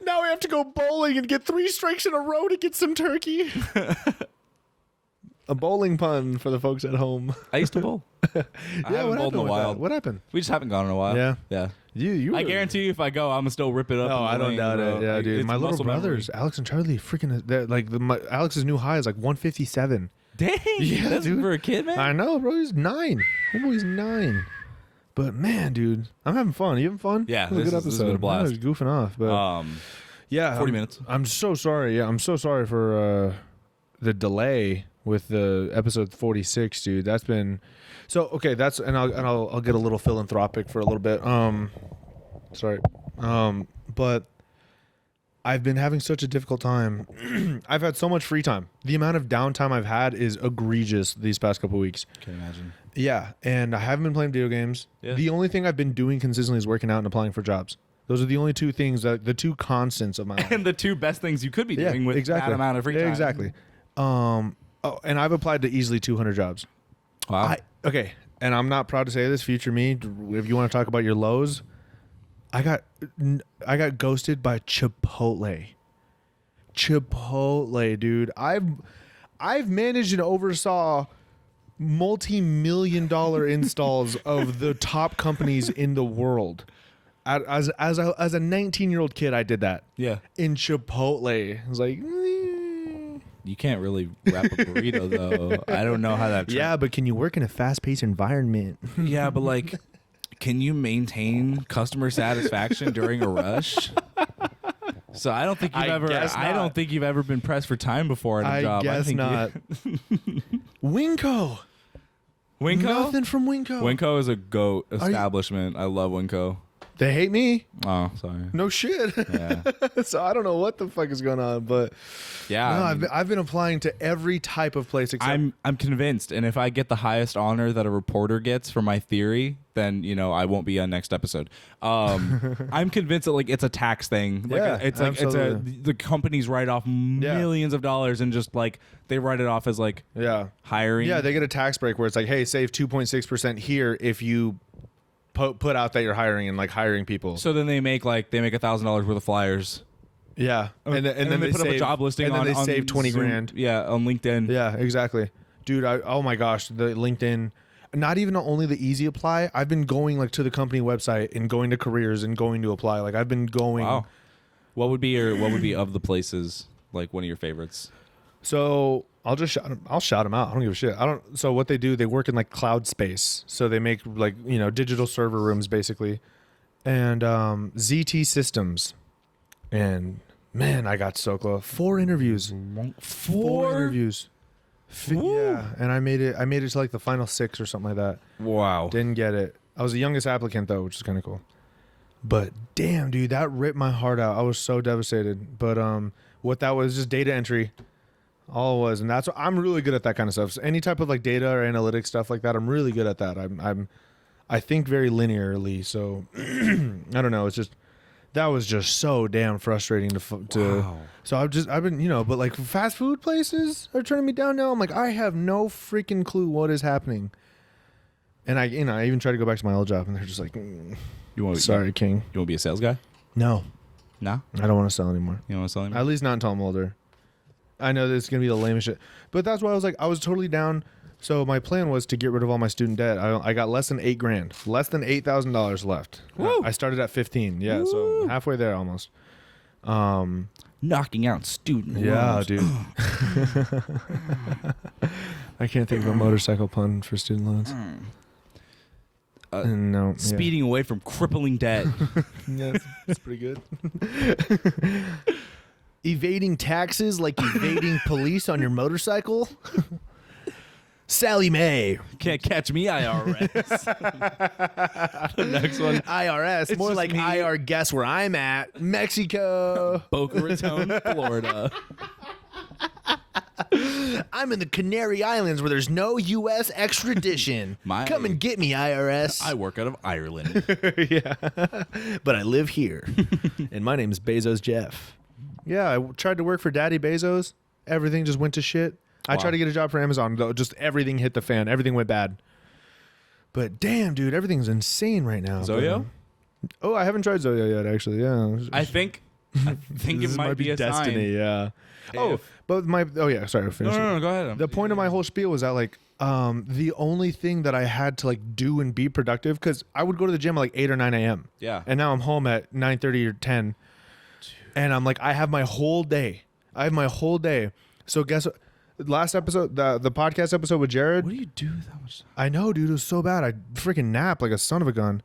Now we have to go bowling and get 3 strikes in a row to get some turkey. A bowling pun for the folks at home. I used to bowl. I haven't bowled in a while. What happened? We just haven't gone in a while. Yeah. Yeah. You. I guarantee you, if I go, I'm gonna still rip it up. No, in the I don't lane, doubt bro. it. Yeah, Like, dude. it's My little muscle brothers, memory. Alex and Charlie, freaking Alex's new high is like 157. Dang, Yeah, that's dude. for a kid, man. I know, bro. He's 9. Homeboy's 9. But man, dude, I'm having fun. You having fun? Yeah, It was a good this has episode. been a blast. I was goofing off, but yeah, 40 minutes. I'm so sorry. Yeah, I'm so sorry for the delay with the episode 46, dude. That's been so okay. That's and I'll get a little philanthropic for a little bit. Sorry, but I've been having such a difficult time. I've had so much free time. The amount of downtime I've had is egregious these past couple weeks. Can't imagine. Yeah, and I haven't been playing video games. Yeah. The only thing I've been doing consistently is working out and applying for jobs. Those are the only 2 things the 2 constants of my life. And the 2 best things you could be doing with that amount of free time. Exactly. And I've applied to easily 200 jobs. Wow. Okay, and I'm not proud to say this. Future me, if you want to talk about your lows, I got ghosted by Chipotle. Chipotle, dude. I've managed and oversaw multi-million-dollar installs of the top companies in the world. As a 19-year-old kid, I did that. Yeah. In Chipotle, I was like, You can't really wrap a burrito though. I don't know how that. yeah, but can you work in a fast-paced environment? Yeah, but like, can you maintain customer satisfaction during a rush? So I don't think you've I don't think you've ever been pressed for time before in a job. I guess think not. Winco. Winco? Nothing from Winco. Winco is a GOAT establishment. I love Winco. They hate me. Oh, sorry. No shit. Yeah. So I don't know what the fuck is going on, but Yeah. no, I've been applying to every type of place except I'm convinced, and if I get the highest honor that a reporter gets for my theory, then I won't be on next episode. I'm convinced that like it's a tax thing. Like Yeah, it's like absolutely. the companies write off millions of dollars and just like they write it off as like hiring. Yeah, they get a tax break where it's like, hey, save 2.6% here if you put out that you're hiring and like hiring people. So then they make $1,000 worth of flyers. Yeah, and then they put up a job listing, and then on they save 20 Zoom. grand. Yeah, on LinkedIn. Yeah, exactly, dude. Oh my gosh, the LinkedIn. Not even only the easy apply. I've been going like to the company website and going to careers and going to apply. Like I've been going. Wow. What would be of the places like one of your favorites? So I'll shout them out. I don't give a shit. So what they do, they work in like cloud space. So they make like digital server rooms basically, and ZT Systems. And man, I got so close. 4 interviews. 4 interviews. Yeah, and I made it to like the final 6 or something like that. Wow. Didn't get it. I was the youngest applicant though, which is kind of cool. But damn, dude, that ripped my heart out. I was so devastated. But what that was just data entry. All it was, and that's what I'm really good at that kind of stuff. So any type of like data or analytics stuff like that, I'm really good at that. I think very linearly. So I don't know. It's just that was just so damn frustrating to. Wow. So I've been but like fast food places are turning me down now. I'm like I have no freaking clue what is happening. And I even tried to go back to my old job, and they're just like, sorry, King. You want to be a sales guy? No, No. I don't want to sell anymore. You don't want to sell anymore? At least not until I'm older. I know this is going to be the lamest shit. But that's why I was totally down. So my plan was to get rid of all my student debt. I got less than $8 grand, less than $8,000 left. Woo. I started at 15. Yeah. Woo. So halfway there almost. Knocking out student Yeah, loans. dude. I can't think of a motorcycle pun for student loans. No. Yeah. Speeding away from crippling debt. Yeah, it's pretty good. Evading taxes like evading police on your motorcycle. Sally Mae. Can't catch me, IRS. The next one. IRS. It's More just like me. IR, guess where I'm at. Mexico. Boca Raton, Florida. I'm in the Canary Islands where there's no U.S. extradition. Come and get me, IRS. I work out of Ireland. Yeah. But I live here. And my name is Bezos Jeff. Yeah, I tried to work for Daddy Bezos. Everything just went to shit. I tried to get a job for Amazon. Though, just everything hit the fan. Everything went bad. But damn, dude, everything's insane right now. Zoyo? Oh, I haven't tried Zoyo yet, actually. Yeah. I think it might be a destiny. sign. Yeah. Oh, but sorry. Finish No, go ahead. The point of my whole spiel was that like the only thing that I had to like do and be productive, because I would go to the gym at like 8 or 9 a.m. Yeah. And now I'm home at 9:30 or 10. And I'm like, I have my whole day. So guess what? Last episode, the podcast episode with Jared. What do you do that much? I know, dude. It was so bad. I freaking napped like a son of a gun.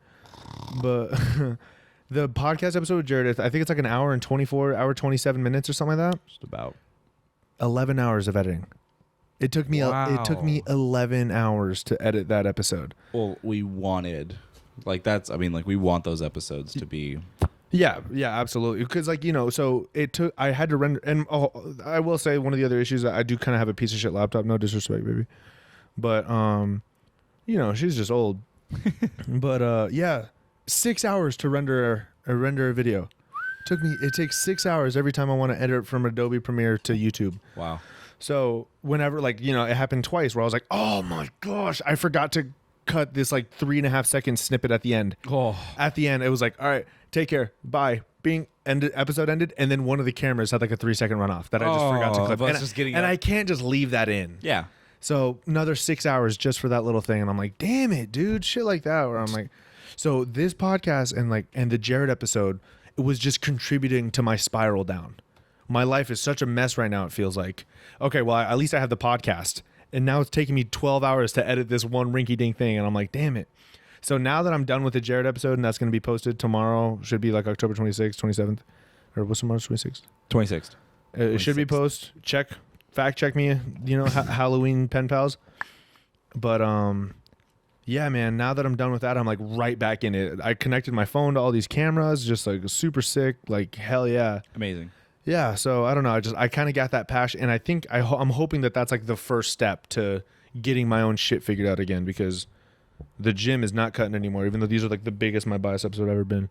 But the podcast episode with Jared, I think it's like an hour and 27 minutes or something like that. Just about 11 hours of editing. It took me Wow. 11 hours to edit that episode. Well, we wanted we want those episodes to be. Yeah, absolutely. Because so I had to render, and I will say one of the other issues, I do kind of have a piece of shit laptop. No disrespect, baby, but she's just old. But 6 hours to render a video. It takes 6 hours every time I want to edit from Adobe Premiere to YouTube. Wow. So whenever it happened twice where I was like, oh my gosh, I forgot to cut this like 3.5 second snippet at the end. Oh. At the end, it was like, all right, take care, bye. Episode ended, and then one of the cameras had like a 3-second runoff that I just forgot to clip. And I can't just leave that in. Yeah. So another 6 hours just for that little thing, and I'm like, damn it, dude, shit like that. Where I'm like, so this podcast and the Jared episode, it was just contributing to my spiral down. My life is such a mess right now. It feels like, okay, well, at least I have the podcast, and now it's taking me 12 hours to edit this one rinky-dink thing, and I'm like, damn it. So now that I'm done with the Jared episode, and that's going to be posted tomorrow, should be like October 26th, 27th, or what's tomorrow, 26th? 26th. It should be post. Fact check me, Halloween pen pals. But yeah, man, now that I'm done with that, I'm like right back in it. I connected my phone to all these cameras, just like super sick, like hell yeah. Amazing. Yeah, so I don't know. I kind of got that passion, and I think I'm hoping that that's like the first step to getting my own shit figured out again, because the gym is not cutting anymore, even though these are like the biggest my biceps have ever been.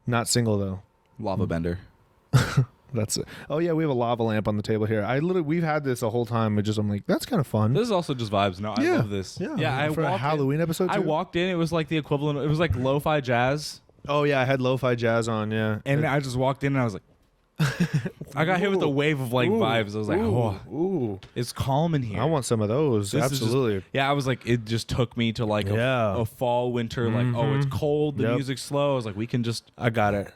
Not single though. Lava bender. That's it. Oh yeah, we have a lava lamp on the table here. We've had this the whole time. I'm like, that's kind of fun. This is also just vibes. No, I love this. Yeah. For a Halloween episode too? I walked in. It was like the equivalent. It was like lo-fi jazz. Oh yeah, I had lo-fi jazz on. Yeah, and I just walked in and I was like, I got hit with a wave of like vibes. I was like, ooh, it's calm in here. I want some of those. This absolutely. I was like, it just took me to like a fall, winter, like, oh, it's cold, the music's slow. I was like, we can just I got it.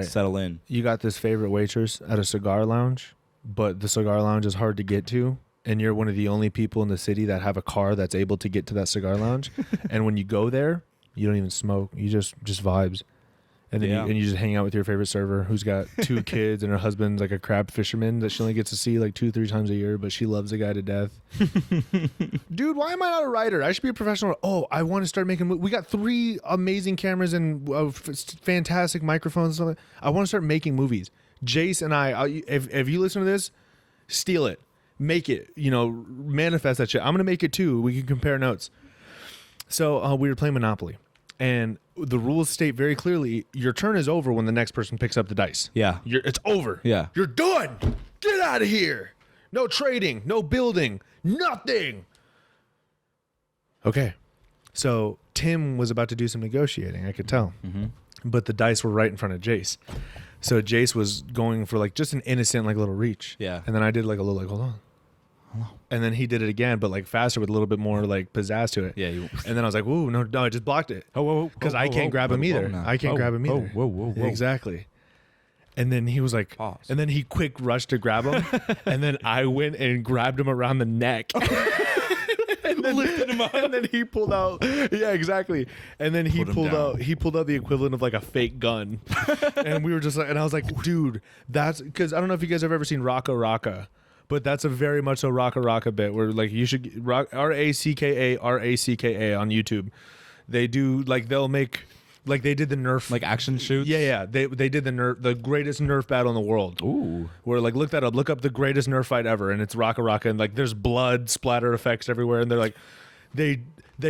Settle in. You got this favorite waitress at a cigar lounge, but the cigar lounge is hard to get to, and you're one of the only people in the city that have a car that's able to get to that cigar lounge. And when you go there, you don't even smoke. You just vibes. And then you just hang out with your favorite server who's got 2 kids, and her husband's like a crab fisherman that she only gets to see like 2-3 times a year, but she loves the guy to death. Dude, why am I not a writer? I should be a professional. Oh, I want to start making we got 3 amazing cameras and fantastic microphones and stuff. I want to start making movies. Jace and I, if you listen to this, steal it. Make it. Manifest that shit. I'm going to make it too. We can compare notes. So we were playing Monopoly. And the rules state very clearly, your turn is over when the next person picks up the dice. Yeah. It's over. Yeah. You're done. Get out of here. No trading. No building. Nothing. Okay. So Tim was about to do some negotiating, I could tell. Mm-hmm. But the dice were right in front of Jace. So Jace was going for like just an innocent like little reach. Yeah. And then I did like a little like, hold on. And then he did it again, but like faster with a little bit more like pizzazz to it. Yeah. And then I was like, "Whoa, no, I just blocked it." Oh, because I can't grab him either. I can't grab him either. Whoa. Exactly. And then he was like, pause. And then he quick rushed to grab him, and then I went and grabbed him around the neck. And then lifted him up, and then he pulled out. Yeah, exactly. And then he pulled out the equivalent of like a fake gun. And we were just like, and I was like, dude, that's because I don't know if you guys have ever seen Rocka Rocka. But that's a very much a Raka bit where like you should RACKA on YouTube. They do like they'll make like they did the Nerf like action shoots. Yeah. They did the greatest Nerf battle in the world. Ooh. Where like look that up. Look up the greatest Nerf fight ever, and it's Raka and like there's blood splatter effects everywhere, and they're like they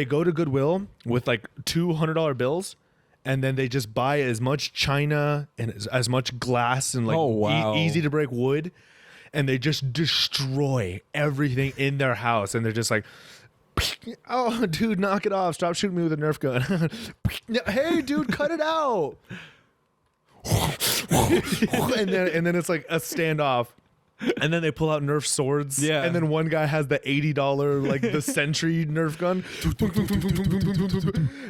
go to Goodwill with like $200 bills. And then they just buy as much china and as much glass and like easy to break wood, and they just destroy everything in their house. And they're just like, "Oh, dude, knock it off! Stop shooting me with a Nerf gun! Hey, dude, cut it out!" and then it's like a standoff. And then they pull out Nerf swords. Yeah. And then one guy has the $80 like the Sentry Nerf gun.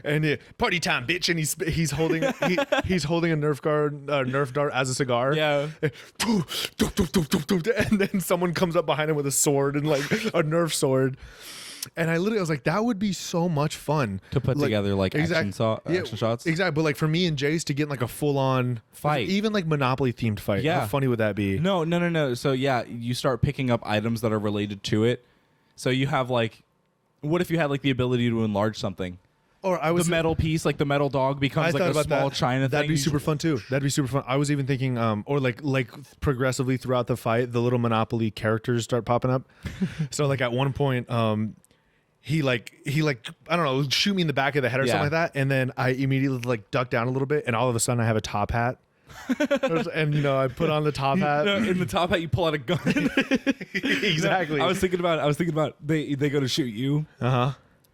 And party time, bitch. And he's holding he's holding a Nerf dart as a cigar. Yeah. And then someone comes up behind him with a sword and like a Nerf sword. And I was like, that would be so much fun to put together like action shots. Exactly. But like for me and Jace to get like a full on fight, even like Monopoly themed fight. Yeah. How funny would that be? No. So yeah, you start picking up items that are related to it. So you have like, what if you had like the ability to enlarge something? Or the metal piece, like the metal dog becomes like a small china thing. That'd be super fun too. That'd be super fun. I was even thinking, or like progressively throughout the fight, the little Monopoly characters start popping up. So like at one point, he like I don't know, shoot me in the back of the head or something like that, and then I immediately like duck down a little bit, and all of a sudden I have a top hat. And I put on the top hat. In the top hat, you pull out a gun. Exactly. I was thinking about they go to shoot you.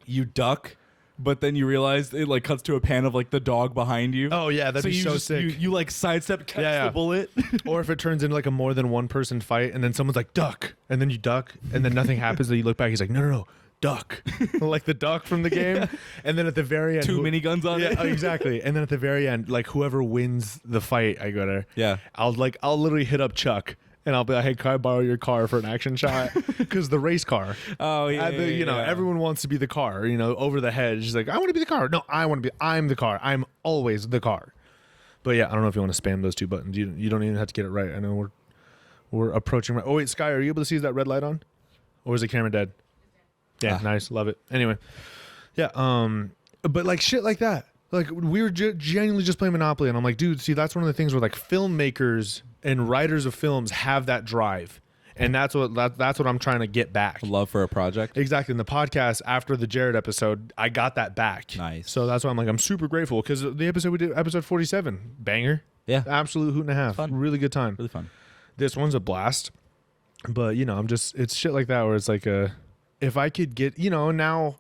You duck, but then you realize it like cuts to a pan of like the dog behind you. Oh yeah, that'd be so sick. You like sidestep, catch the bullet. Or if it turns into like a more than one person fight, and then someone's like duck, and then you duck, and then nothing happens. Then you look back, he's like no. Duck, like the duck from the game, and then at the very end, 2 miniguns on it. Exactly. And then at the very end, like whoever wins the fight, I go to. Yeah. I'll literally hit up Chuck, and I'll be like, "Hey, can I borrow your car for an action shot?" Because the race car. Oh yeah. Everyone wants to be the car. Over the hedge. He's like, "I want to be the car." No, I'm the car. I'm always the car. But yeah, I don't know if you want to spam those 2 buttons. You don't even have to get it right. I know we're approaching right. Oh wait, Sky, are you able to see that red light on, or is the camera dead? Yeah, nice, love it. Anyway, yeah, but like shit like that. Like we were genuinely just playing Monopoly, and I'm like, dude, see, that's one of the things where like filmmakers and writers of films have that drive, and that's what I'm trying to get back. Love for a project. Exactly. In the podcast after the Jared episode, I got that back. Nice. So that's why I'm super grateful, because the episode we did, episode 47, banger. Yeah. Absolute hoot and a half. Fun. Really good time. Really fun. This one's a blast, but it's shit like that where it's like if I could get, now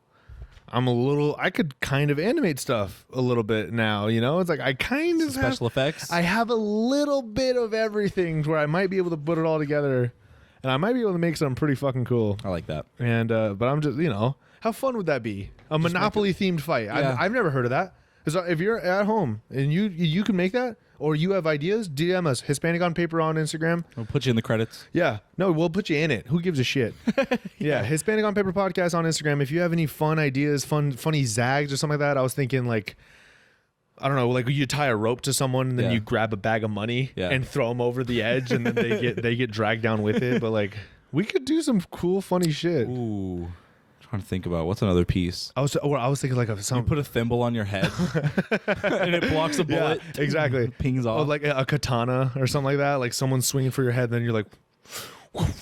I could kind of animate stuff a little bit now, it's like I kind of special effects. I have a little bit of everything where I might be able to put it all together, and I might be able to make something pretty fucking cool. I like that. And, but I'm just, how fun would that be? A Monopoly themed fight. Yeah. I've never heard of that. So if you're at home and you can make that, or you have ideas, DM us, Hispanic on Paper on Instagram. We'll put you in the credits. Yeah. No, we'll put you in it. Who gives a shit? Yeah. Hispanic on Paper podcast on Instagram. If you have any fun ideas, funny zags or something like that, I was thinking like, I don't know, like you tie a rope to someone and then you grab a bag of money and throw them over the edge, and then they get dragged down with it. But like, we could do some cool, funny shit. Ooh. Trying to think about what's another piece. I was thinking like of some. You put a thimble on your head and it blocks a bullet. Yeah, exactly. Pings off. Or like a katana or something like that. Like someone's swinging for your head, then you're like,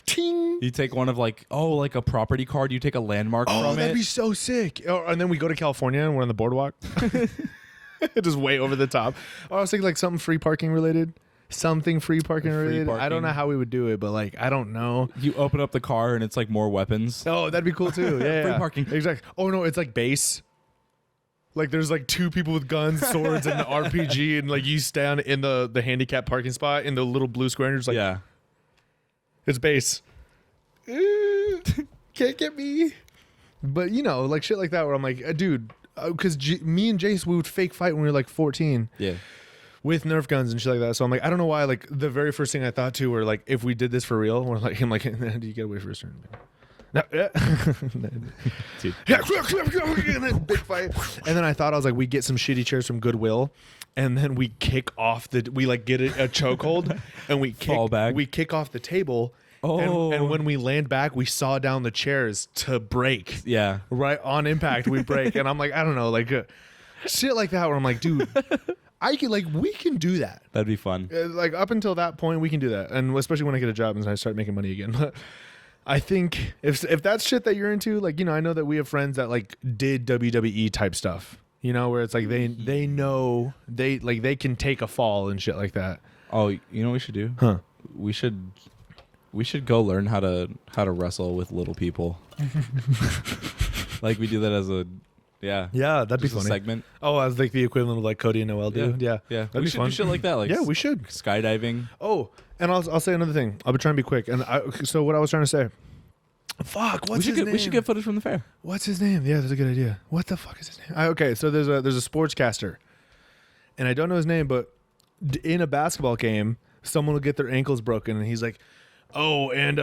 ting. You take one of like a property card. You take a landmark from it. Oh, that'd be so sick. And then we go to California and we're on the boardwalk. Just way over the top. I was thinking like something free parking related. Something free parking related. I don't know how we would do it, but like I don't know. You open up the car and it's like more weapons. Oh, that'd be cool too. Yeah, free parking. Exactly. Oh no, it's like base. Like there's like 2 people with guns, swords, and the RPG, and like you stand in the handicap parking spot in the little blue square, and you're just like, it's base. Can't get me. But like shit like that where I'm like, dude, because me and Jace, we would fake fight when we were like 14. Yeah. With Nerf guns and shit like that. So I'm like, I don't know why, like the very first thing I thought too were like, if we did this for real, we're like, do you get away first turn? No, yeah. Dude. Yeah. And then big fight. And then I thought, I was like, we get some shitty chairs from Goodwill, and then we kick off we like get a chokehold and we kick off the table, Oh. And when we land back, we saw down the chairs to break. Yeah. Right on impact, we break. And I'm like, I don't know, like shit like that where I'm like, dude, we can do that. That'd be fun. Like up until that point, we can do that. And especially when I get a job and I start making money again. I think if that's shit that you're into, like, I know that we have friends that like did WWE type stuff, where it's like they know they can take a fall and shit like that. Oh, you know what we should do? Huh. We should go learn how to wrestle with little people. Like we do that as a that'd be funny. A segment. Oh, as like the equivalent of like Cody and Noel do. Yeah. That'd be we should fun. do shit like that. Like yeah, we should. Skydiving. Oh, and I'll say another thing. I'll be trying to be quick. And so what I was trying to say. Fuck, what's his name? We should get footage from the fair. What's his name? Yeah, that's a good idea. What the fuck is his name? Okay, so there's a sportscaster, and I don't know his name, but in a basketball game, someone will get their ankles broken, and he's like, "Oh, and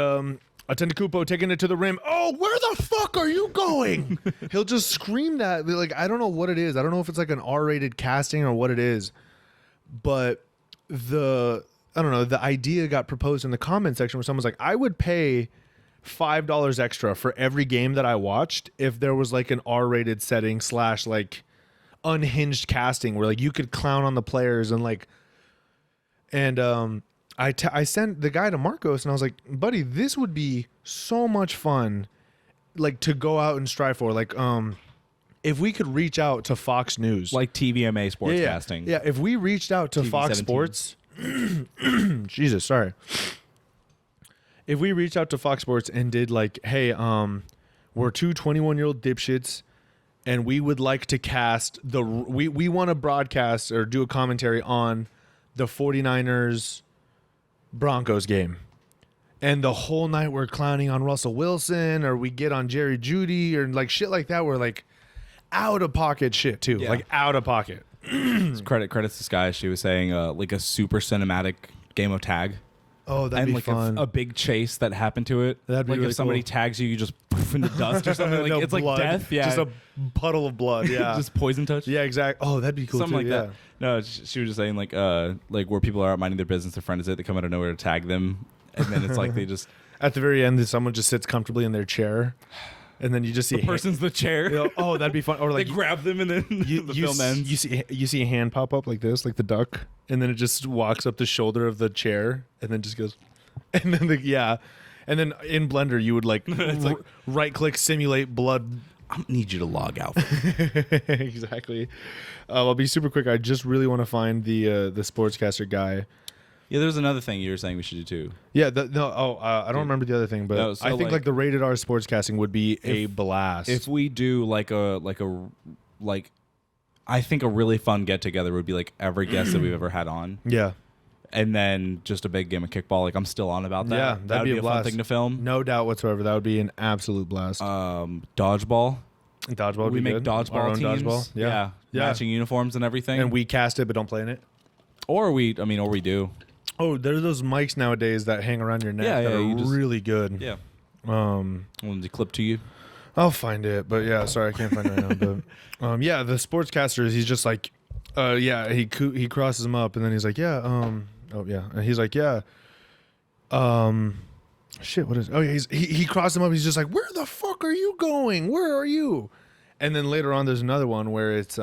Atentakupo taking it to the rim. Oh, where the fuck are you going?" He'll just scream that. Like, I don't know what it is. I don't know if it's like an R-rated casting or what it is, but I don't know. The idea got proposed in the comment section where someone's like, "I would pay $5 extra for every game that I watched if there was like an R-rated setting / like unhinged casting where like you could clown on the players and like." And I sent the guy to Marcos and I was like, "Buddy, this would be so much fun, like to go out and strive for. Like, if we could reach out to Fox News, like TVMA sportscasting. Yeah, if we reached out to TV Fox 17. Sports, Jesus, sorry. If we reached out to Fox Sports and did like, hey, we're two 21-year-old dipshits, and we would like to cast we want to broadcast or do a commentary on the 49ers Broncos game. And the whole night we're clowning on Russell Wilson, or we get on Jerry Jeudy, or like shit like that. We're like out of pocket shit too. Yeah. Like out of pocket. Credits to Sky. She was saying like a super cinematic game of tag. Oh, that'd and be like fun. A big chase that happened to it. That'd be like really if somebody cool. tags you, you just poof into dust or something. Like No it's blood. like death. Yeah, Just a puddle of blood. Yeah. just poison touch. Yeah, exactly. Oh, that'd be cool Something too. like Yeah. that. No, she was just saying like where people are out minding their business, their friend is it, they come out of nowhere to tag them, and then it's like they just At the very end, someone just sits comfortably in their chair, and then you just see the person's the chair. Oh, that'd be fun. Or like they grab them and then the film ends. You see a hand pop up like this, like the duck, and then it just walks up the shoulder of the chair, and then just goes, and then and then in Blender you would like, like right click simulate blood. I need you to log out. Exactly. I'll be super quick. I just really want to find the sportscaster guy. Yeah, there's another thing you were saying we should do too. Yeah, I don't remember the other thing, but No, so I think like the rated R sportscasting would be a blast. If we do like I think a really fun get together would be like every guest that we've ever had on. Yeah. And then just a big game of kickball. Like I'm still on about that. Yeah, that'd be a blast. fun thing to film. No doubt whatsoever. That would be an absolute blast. Dodgeball. Dodgeball would We be make good. dodgeball Our own teams. dodgeball. Yeah. Matching uniforms and everything. And we cast it but don't play in it. or we do. Oh, there's those mics nowadays that hang around your neck that are really good. Yeah. Um, Wanted to clip to you. I'll find it, but yeah, sorry, I can't find it right now. But yeah, the sportscaster he's just like, he crosses him up and then he's like, and he's like, shit, what is? Oh yeah, he crossed him up. He's just like, where the fuck are you going? Where are you? And then later on, there's another one where it's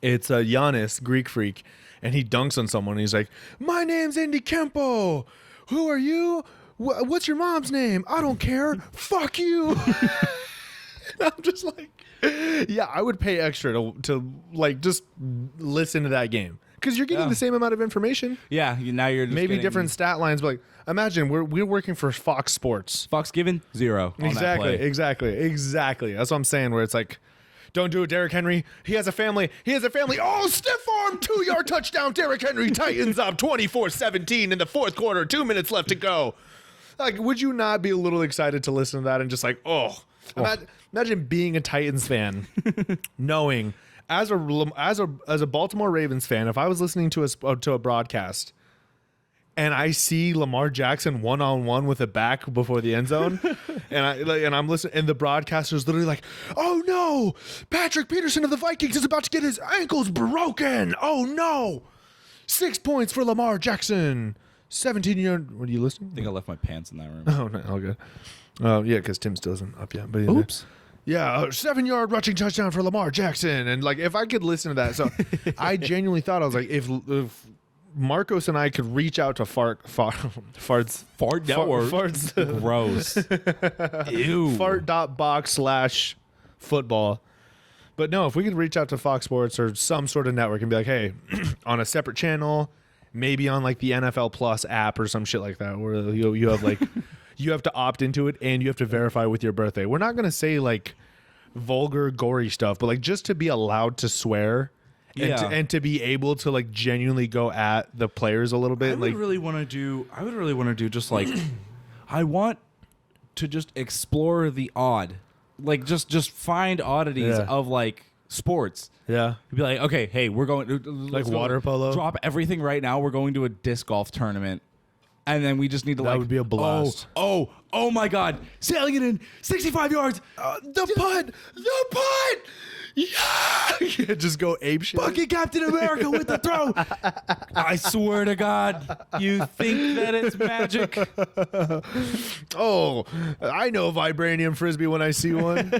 Giannis, Greek freak, and he dunks on someone. And he's like, my name's Andy Kempo. Who are you? What's your mom's name? I don't care. Fuck you. And I'm just like, yeah, I would pay extra to like just listen to that game. Because you're getting the same amount of information. Yeah, now you're just maybe getting different stat lines, but like, imagine we're working for Fox Sports. Fox given 0. On that play. Exactly. That's what I'm saying. Where it's like, don't do it, Derrick Henry. He has a family. Oh, stiff arm, 2-yard touchdown, Derrick Henry. Titans up 24-17 in the fourth quarter. 2 minutes left to go. Like, would you not be a little excited to listen to that and just like, imagine being a Titans fan, knowing. As a Baltimore Ravens fan, if I was listening to a broadcast and I see Lamar Jackson 1-on-1 with a back before the end zone, and I'm listening, and the broadcaster's literally like, "Oh no, Patrick Peterson of the Vikings is about to get his ankles broken. Oh no, 6 points for Lamar Jackson, 17-yard. What are you listening? I think I left my pants in that room. Oh, no, all good. Yeah, because Tim still isn't up yet. But Oops. Yeah, 7-yard rushing touchdown for Lamar Jackson. And like, if I could listen to that. So I genuinely thought, I was like, if Marcos and I could reach out to Fart Network. Farts. Gross. Ew. Fart.box/football. But no, if we could reach out to Fox Sports or some sort of network and be like, hey, on a separate channel, maybe on like the NFL Plus app or some shit like that, where you have like, you have to opt into it and you have to verify with your birthday. We're not going to say like vulgar, gory stuff, but like just to be allowed to swear and to be able to like genuinely go at the players a little bit. I would really want to do just like, I want to just explore the odd, like just find oddities of like sports. Yeah. Be like, okay, hey, we're going to like water polo. Drop everything right now. We're going to a disc golf tournament. And then we just need to that would be a blast. Oh my God. Sailing it in 65 yards. The putt. Yeah. Just go ape shit. Fucking Captain America with the throw. I swear to God, you think that it's magic. Oh, I know vibranium frisbee when I see one.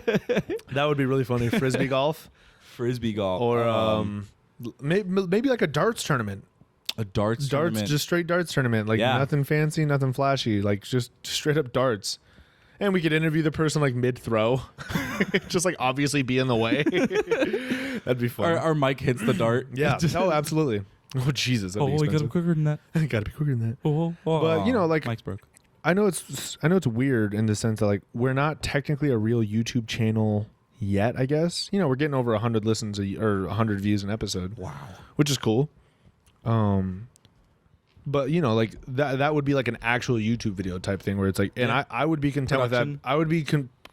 That would be really funny. Frisbee golf. Or maybe like a darts tournament. A darts tournament. Just straight darts tournament. Like nothing fancy, nothing flashy. Like just straight up darts. And we could interview the person like mid-throw. Just like obviously be in the way. That'd be fun. Our mic hits the dart. Yeah. Oh, absolutely. Oh, Jesus. That'd be expensive. We got to be quicker than that. Got to be quicker than that. But, you know, like... Mic's broke. I know it's weird in the sense that like we're not technically a real YouTube channel yet, I guess. You know, we're getting over 100 listens or 100 views an episode. Wow. Which is cool. But you know, like that would be like an actual YouTube video type thing where it's like, and I would be content with that. I would be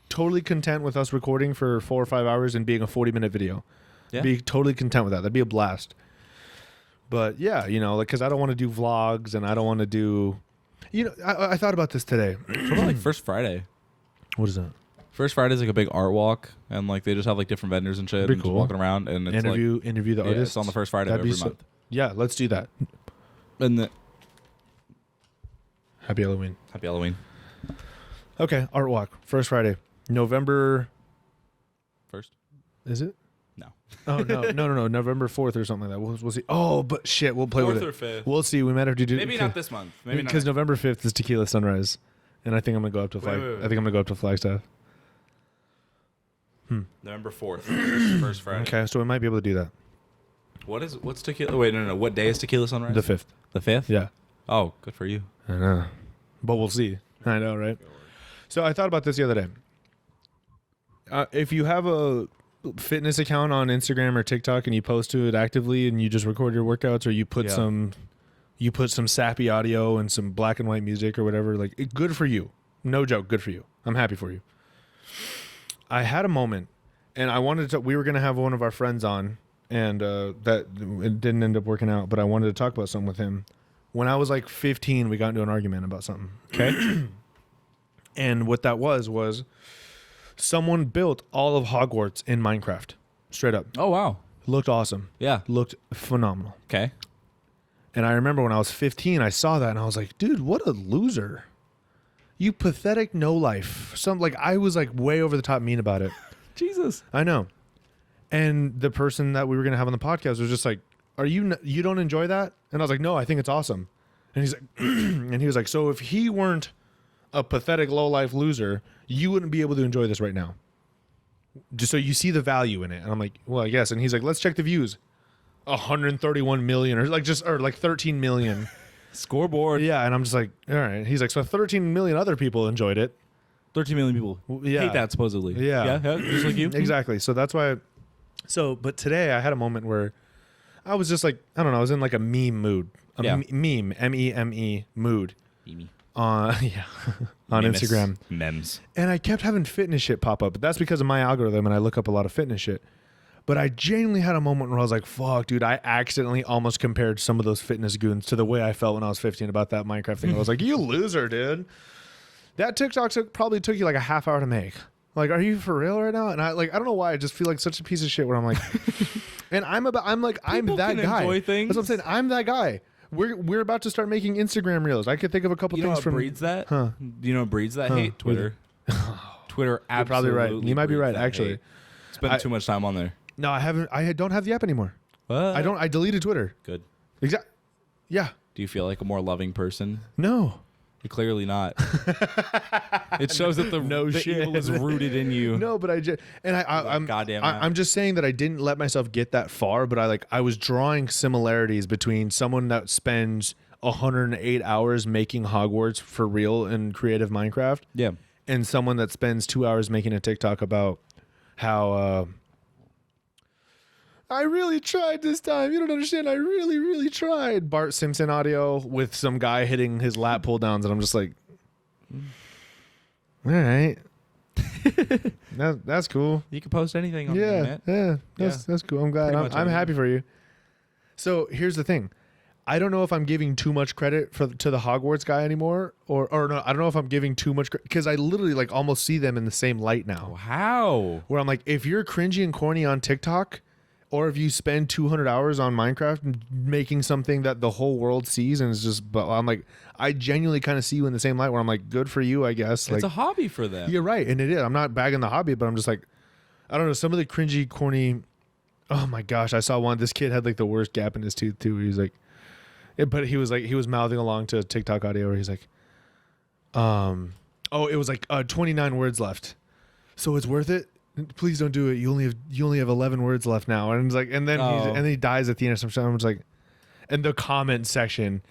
totally content with us recording for 4 or 5 hours and being a 40-minute video. Yeah. Be totally content with that. That'd be a blast. But yeah, you know, like, cause I don't want to do vlogs and I don't want to do, you know, I thought about this today. What about like First Friday? What is that? First Friday is like a big art walk, and like they just have like different vendors and shit, and cool. Walking around, and it's interview the artists. It's on the first Friday of every month. Yeah, let's do that. And Happy Halloween. Happy Halloween. Okay, art walk. First Friday. November 1st. Is it? No. Oh, no. November 4th or something like that. We'll see. Oh, but shit, we'll play with it. 4th or 5th. We'll see. We might have to do maybe not this month. Maybe because November 5th is Tequila Sunrise. And I think I'm going to go up to I think I'm going to go up to Flagstaff. November 4th. First Friday. Okay, so we might be able to do that. What's tequila? Wait, no. What day is Tequila Sunrise? The 5th. The 5th? Yeah. Oh, good for you. I know. But we'll see. I know, right? So I thought about this the other day. If you have a fitness account on Instagram or TikTok and you post to it actively and you just record your workouts, or you put some sappy audio and some black and white music or whatever, like, good for you. No joke, good for you. I'm happy for you. I had a moment, and we were going to have one of our friends on, and that it didn't end up working out, but I wanted to talk about something with him. When I was like 15, we got into an argument about something. Okay. And what that was someone built all of Hogwarts in Minecraft. Straight up. Oh, wow. Looked awesome. Yeah. Looked phenomenal. Okay. And I remember when I was 15, I saw that and I was like, dude, what a loser. You pathetic no life. I was like way over the top mean about it. Jesus. I know. And the person that we were going to have on the podcast was just like, you don't enjoy that? And I was like, no, I think it's awesome. And he's like, and he was like, so if he weren't a pathetic low life loser, you wouldn't be able to enjoy this right now. Just so you see the value in it. And I'm like, well, I guess. And he's like, let's check the views. 131 million or like 13 million. Scoreboard. Yeah. And I'm just like, all right. He's like, so 13 million other people enjoyed it. 13 million people hate that supposedly. Yeah. Just like you. Exactly. So that's why. But today I had a moment where I was just like, I don't know, I was in like a meme mood. Meme, M-E-M-E mood. Meme. On Instagram. Memes. And I kept having fitness shit pop up. But that's because of my algorithm and I look up a lot of fitness shit. But I genuinely had a moment where I was like, fuck, dude, I accidentally almost compared some of those fitness goons to the way I felt when I was 15 about that Minecraft thing. I was like, you loser, dude. That TikTok probably took you like a half hour to make. Like, are you for real right now? And I don't know why I just feel like such a piece of shit where I'm like, and I'm that guy. Enjoy things. That's what I'm saying. I'm that guy we're about to start making Instagram reels. I could think of a couple things from breeds that. Do you know what breeds that hate? Twitter. Twitter. Absolutely. You're probably right. You might be right. Actually, spend too much time on there. No, I haven't. I don't have the app anymore. What? I deleted Twitter. Good. Exactly. Yeah. Do you feel like a more loving person? No. You're clearly not. It shows that the evil is rooted in you. No, but I'm goddamn. I'm just saying that I didn't let myself get that far, but I was drawing similarities between someone that spends 108 hours making Hogwarts for real in creative Minecraft, and someone that spends 2 hours making a TikTok about how I really tried this time. You don't understand. I really, really tried. Bart Simpson audio with some guy hitting his lat pull downs, and I'm just like, all right, that's cool. You can post anything on the internet. Yeah, that's cool. I'm glad. I'm happy for you. So here's the thing. I don't know if I'm giving too much credit to the Hogwarts guy anymore, or no. I don't know if I'm giving too much credit because I literally like almost see them in the same light now. How? Where I'm like, if you're cringy and corny on TikTok, or if you spend 200 hours on Minecraft making something that the whole world sees, and it's just, but I'm like, I genuinely kind of see you in the same light where I'm like, good for you, I guess. It's like a hobby for them. You're right, and it is. I'm not bagging the hobby, but I'm just like, I don't know, some of the cringy, corny. Oh my gosh, I saw one. This kid had like the worst gap in his tooth too. He was like, he was mouthing along to TikTok audio where he's like, it was like 29 words left, so it's worth it. Please don't do it. You only have 11 words left now, and it's like, and then he dies at the end of some shit. I'm just like, and the comment section,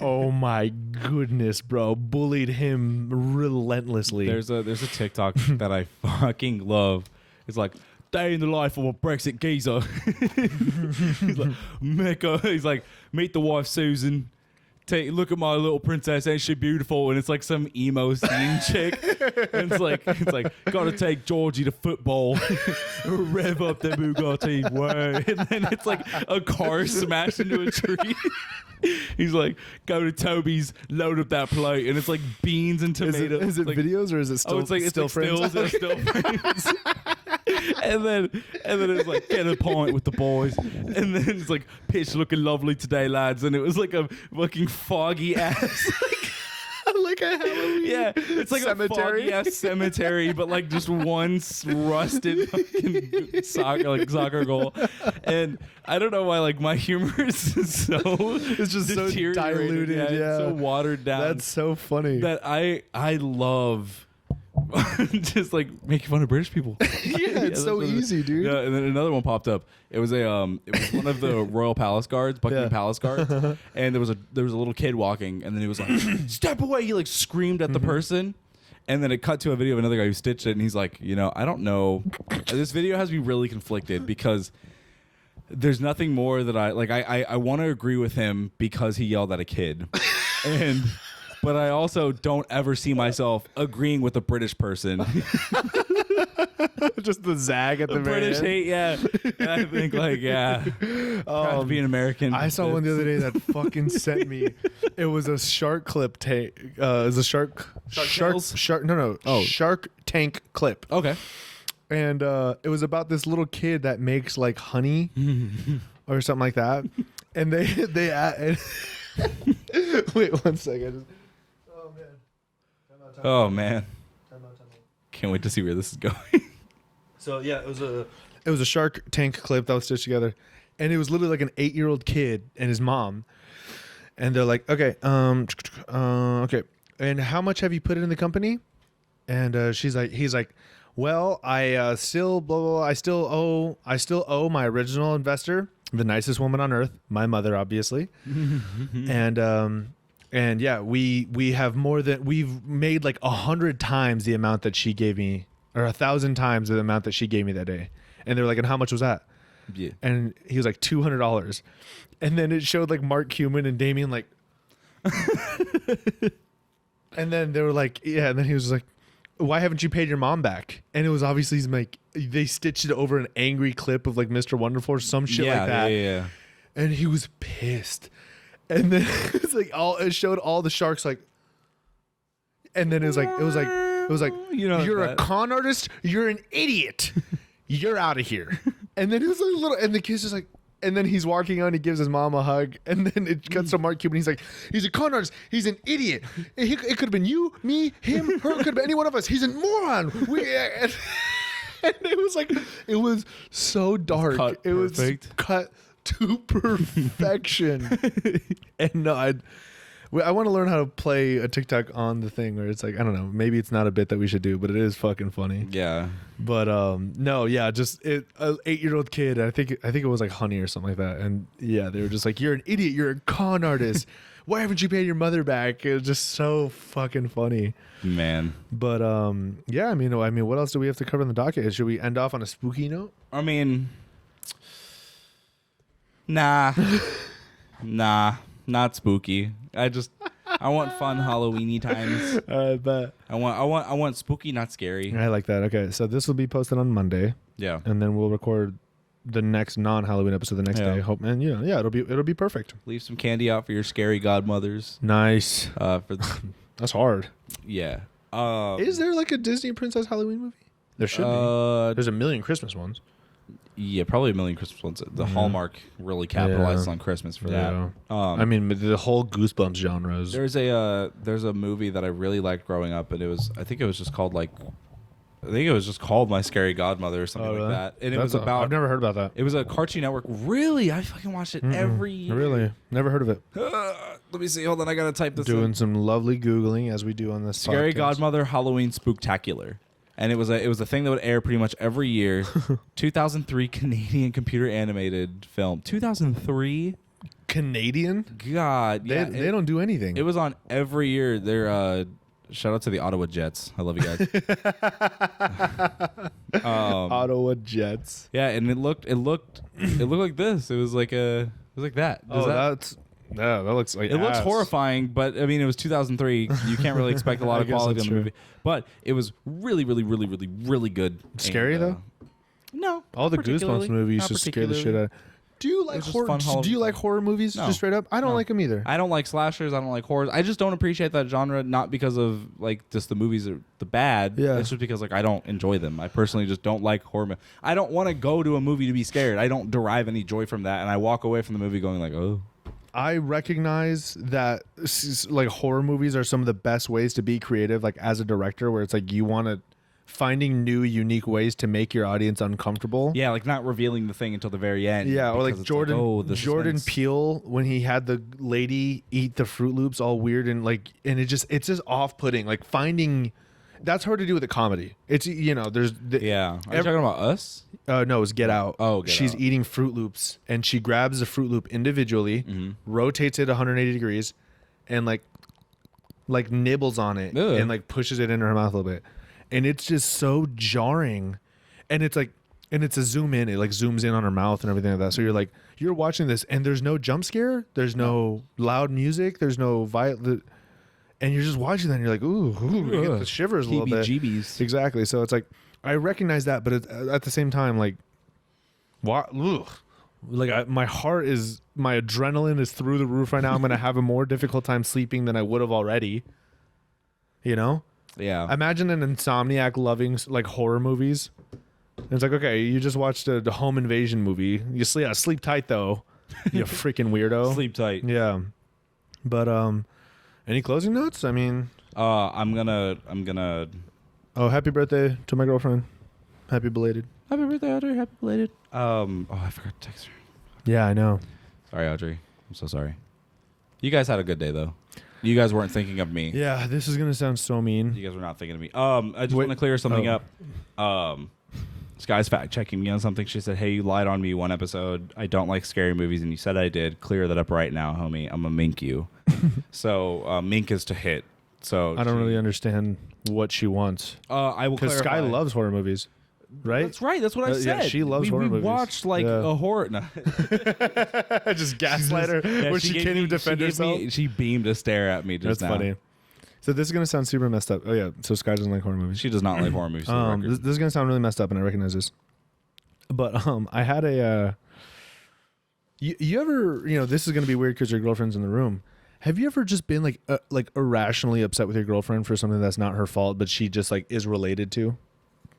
oh my goodness, bro, bullied him relentlessly. There's a TikTok that I fucking love. It's like, day in the life of a Brexit geezer. He's like, Mecca. He's like, meet the wife Susan. Look at my little princess, ain't she beautiful? And it's like some emo scene chick. And it's like, gotta take Georgie to football, rev up the Bugatti, way. And then it's like a car smashed into a tree. He's like, go to Toby's, load up that plate, and it's like beans and tomatoes. Is it like, videos or is it still? It's still frames? Stills, it's still frames. And then it's like, get a pint with the boys. And then it's like, pitch looking lovely today, lads. And it was like a fucking foggy ass. Like a Halloween. Yeah, it's like cemetery. A foggy ass cemetery, but like just one rusted fucking soccer goal. And I don't know why, like, my humor is it's just so diluted, yeah. It's so watered down. That's so funny. That I love just like making fun of British people. Yeah, it's so easy, dude. Yeah, and then another one popped up. It was one of the Royal Palace guards, Buckingham Palace guards, and there was a little kid walking, and then he was like, "Step away!" He like screamed at the person, and then it cut to a video of another guy who stitched it, and he's like, I don't know. This video has me really conflicted because there's nothing more that I want to agree with him because he yelled at a kid, but I also don't ever see myself agreeing with a British person. Just the zag at the British hate, yeah. And I think proud to be an American. I saw one the other day that fucking sent me. It was a shark clip tape. It was a shark tank clip. Okay. And it was about this little kid that makes like honey or something like that. And they wait 1 second. Oh man. Can't wait to see where this is going. So yeah, it was a Shark Tank clip that was stitched together, and it was literally like an 8-year-old kid and his mom, and they're like, okay, okay, and how much have you put in the company? And he's like, well, I still blah, blah, blah, I still owe my original investor, the nicest woman on earth, my mother, obviously, and yeah, we've made like 100 times the amount that she gave me, or 1,000 times the amount that she gave me that day. And they're like, and how much was that? Yeah. And he was like, $200. And then it showed like Mark Cuban and Damien like, and then they were like, yeah. And then he was like, why haven't you paid your mom back? And it was obviously like, they stitched it over an angry clip of like Mr. Wonderful or some shit like that. Yeah. And he was pissed. And then it's like it showed all the sharks like, and then it was like, you're a con artist. You're an idiot. You're out of here. And then it was a little, and the kid's just like, And then he's walking on, he gives his mom a hug, and then it cuts to Mark Cuban. He's like, he's a con artist. He's an idiot. It could have been you, me, him, her. It could have been any one of us. He's a moron. And it was like, it was so dark. It was cut to perfection. And no, I want to learn how to play a TikTok on the thing where it's like, I don't know, maybe it's not a bit that we should do, but it is fucking funny. Yeah. But no, yeah, just an 8-year-old kid. I think it was like Honey or something like that. And yeah, they were just like, you're an idiot. You're a con artist. Why haven't you paid your mother back? It was just so fucking funny, man. But yeah, I mean, what else do we have to cover in the docket? Should we end off on a spooky note? I mean, nah, not spooky. I want fun Halloweeny times. I bet. I want spooky, not scary. I like that. Okay, so this will be posted on Monday. Yeah, and then we'll record the next non-Halloween episode the next day. Hope, and yeah, it'll be perfect. Leave some candy out for your scary godmothers. Nice. That's hard. Yeah. Is there like a Disney Princess Halloween movie? There should be. There's a million Christmas ones. Yeah, probably a million Christmas ones. The Hallmark really capitalizes on Christmas for that. I mean, the whole Goosebumps genres. There's a movie that I really liked growing up, and I think it was just called My Scary Godmother or something like that. And it was about. I've never heard about that. It was a Cartoon Network. Really, I fucking watched it every year. Really, never heard of it. Let me see. Hold on, I gotta type this. Doing some lovely googling as we do on this. Scary podcast. Godmother Halloween Spooktacular. And it was a thing that would air pretty much every year. 2003 Canadian computer animated film. 2003 Canadian? God, yeah, they don't do anything. It was on every year. They're shout out to the Ottawa Jets. I love you guys. Ottawa Jets. Yeah, and it looked like this. It was like that. That looks like it looks horrifying, but I mean it was 2003. You can't really expect a lot of quality on the movie. But it was really, really, really, really, really good. Scary though? No. All the Goosebumps movies just scare the shit out. Do you like horror? Do you like horror movies? No. Just straight up? I don't like them either. I don't like slashers. I don't like horrors. I just don't appreciate that genre. Not because of like just the movies are the bad. Yeah. It's just because like I don't enjoy them. I personally just don't like horror. I don't want to go to a movie to be scared. I don't derive any joy from that, and I walk away from the movie going like, oh. I recognize that like horror movies are some of the best ways to be creative, like as a director, where it's like you want to finding new, unique ways to make your audience uncomfortable. Yeah, like not revealing the thing until the very end. Yeah, or like Jordan Peele when he had the lady eat the Fruit Loops all weird and it's just off-putting. Like finding that's hard to do with a comedy. It's there's Are you talking about Us? No, it was Get Out. Oh, she's eating Fruit Loops and she grabs the Fruit Loop individually, rotates it 180 degrees, and like nibbles on it and like pushes it into her mouth a little bit, and it's just so jarring, and it's a zoom in. It like zooms in on her mouth and everything like that. So you're watching this and there's no jump scare, there's no loud music, there's no violent. And you're just watching that and you're like, ooh, you get the shivers a little bit. Heebie-jeebies. Exactly. So it's like, I recognize that, but at the same time, like, what? My adrenaline is through the roof right now. I'm going to have a more difficult time sleeping than I would have already. You know? Yeah. Imagine an insomniac loving like horror movies. And it's like, okay, you just watched the home invasion movie. You sleep tight though. You freaking weirdo. Sleep tight. Yeah. But, any closing notes? I mean, I'm gonna. Oh, happy birthday to my girlfriend. Happy belated. Happy birthday, Audrey. Happy belated. Oh, I forgot to text her. Yeah, I know. Sorry, Audrey. I'm so sorry. You guys had a good day though. You guys weren't thinking of me. Yeah, this is gonna sound so mean. You guys were not thinking of me. I just want to clear something up. Sky's fact checking me on something. She said, "Hey, you lied on me one episode. I don't like scary movies, and you said I did. Clear that up right now, homie. I'm gonna mink you." So mink is to hit. So I don't really understand what she wants. I will because Sky loves horror movies, right? That's right. That's what I said. Yeah, she loves horror movies. We watched a horror. No. Just gaslight her where she can't even defend herself. She beamed a stare at me just now. That's funny. So this is going to sound super messed up. Oh, yeah. So Sky doesn't like horror movies. She does not like horror movies. This is going to sound really messed up, and I recognize this. But I had a... you ever... this is going to be weird because your girlfriend's in the room. Have you ever just been like irrationally upset with your girlfriend for something that's not her fault, but she just like is related to?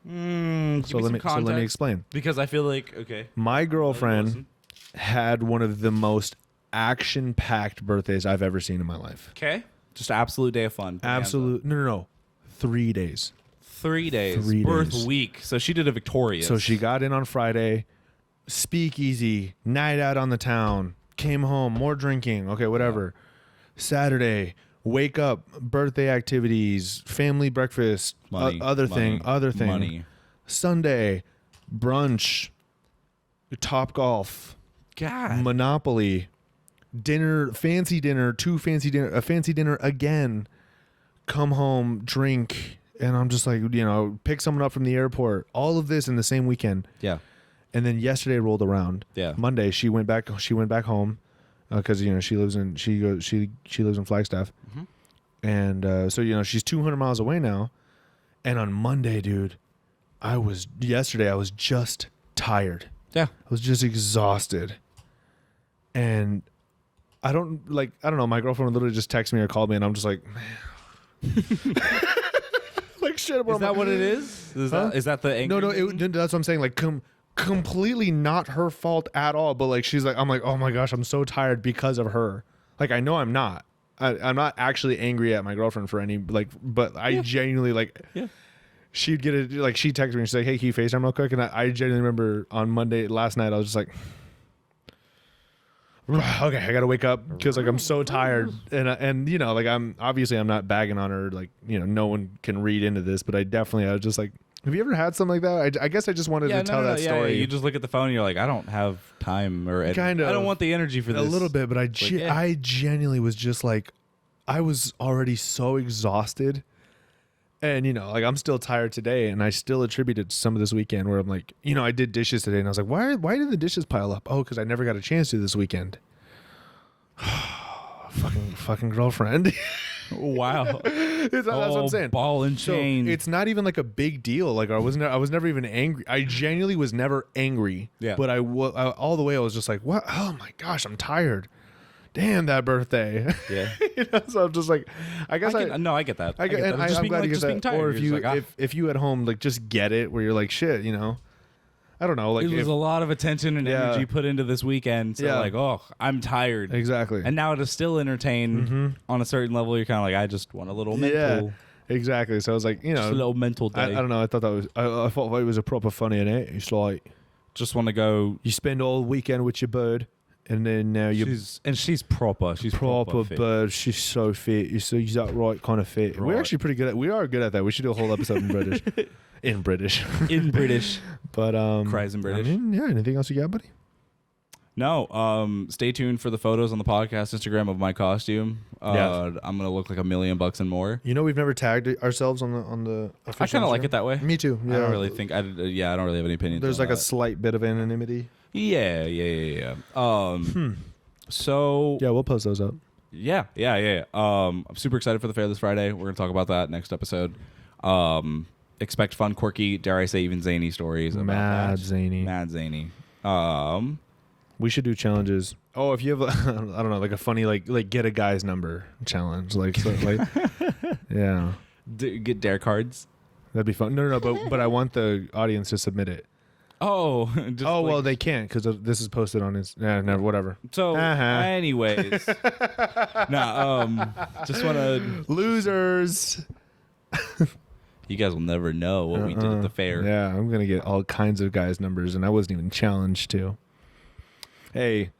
So let me explain. Because I feel like, okay. My girlfriend had one of the most action-packed birthdays I've ever seen in my life. Okay. Just an absolute day of fun. Absolute. No. 3 days. 3 days. 3 Birth days. week. So she did a victorious. So she got in on Friday, speakeasy, night out on the town, came home, more drinking. Okay, whatever. Yeah. Saturday, wake up, birthday activities, family breakfast, other thing. Money. Sunday, brunch, Top Golf, God, Monopoly, dinner, fancy dinner, a fancy dinner again, come home, drink, and I'm just like, pick someone up from the airport. All of this in the same weekend. Yeah. And then yesterday rolled around. Yeah. Monday she went back home because she lives in Flagstaff. Mm-hmm. And so she's 200 miles away now. And on Monday, dude, I was just tired. Yeah. I was just exhausted. And I don't know, my girlfriend literally just texted me or called me and I'm just like, man. Like shit. Is that what it is? Is that the anger? No, that's what I'm saying. Like completely not her fault at all. But like she's like, I'm like, oh my gosh, I'm so tired because of her. Like I know I'm not. I'm not actually angry at my girlfriend for any but I genuinely she'd get it, like she texted me and she's like, hey, can you FaceTime real quick? And I genuinely remember on Monday last night I was just like, okay, I gotta wake up because like I'm so tired and I'm not bagging on her, no one can read into this, but I was just like, have you ever had something like that? I guess I just wanted to tell that story. Yeah. You just look at the phone and you're like, I don't have time or kind of, I don't want the energy for this. A little bit, but I genuinely was just like, I was already so exhausted. And, I'm still tired today, and I still attributed some of this weekend where I'm like, I did dishes today, and I was like, why did the dishes pile up? Oh, because I never got a chance to this weekend. fucking girlfriend. Wow. That's what I'm saying. Ball and chain. So it's not even like a big deal. Like I was never even angry. I genuinely was never angry. Yeah. But I all the way I was just like, what? Oh my gosh, I'm tired. Damn, that birthday. Yeah. So I'm just like, I guess I get that. I'm glad you get that. Or if you at home just get it, where you're like, shit, I don't know. Like it was a lot of attention and energy put into this weekend. So I'm tired. Exactly. And now to still entertain on a certain level, you're kind of like, I just want a little mental. Yeah, exactly. So I was like, just a little mental day. I don't know. I thought that was. I thought it was a proper funny in it. It's like, just want to go. You spend all weekend with your bird. And then now she's proper. She's proper bird. She's so fit. She's that right kind of fit. Right. We're actually pretty good at. We are good at that. We should do a whole episode in British. in British. But cries in British. Anything else you got, buddy? No. Stay tuned for the photos on the podcast Instagram of my costume. I'm gonna look like $1 million and more. We've never tagged ourselves on the. I kind of like it that way. Me too. Yeah. I don't really think. I don't really have any opinion. There's like a slight bit of anonymity. Yeah. So yeah, we'll post those up. Yeah. I'm super excited for the fair this Friday. We're gonna talk about that next episode. Expect fun, quirky, dare I say even zany stories. Mad zany. We should do challenges. Oh, if you have, I don't know, like a funny, like get a guy's number challenge, yeah. Get dare cards. That'd be fun. No, but I want the audience to submit it. Oh, well, they can't because this is posted on his. Yeah, never, whatever. So, anyways, just want to losers. You guys will never know what we did at the fair. Yeah, I'm gonna get all kinds of guys' numbers, and I wasn't even challenged to. Hey,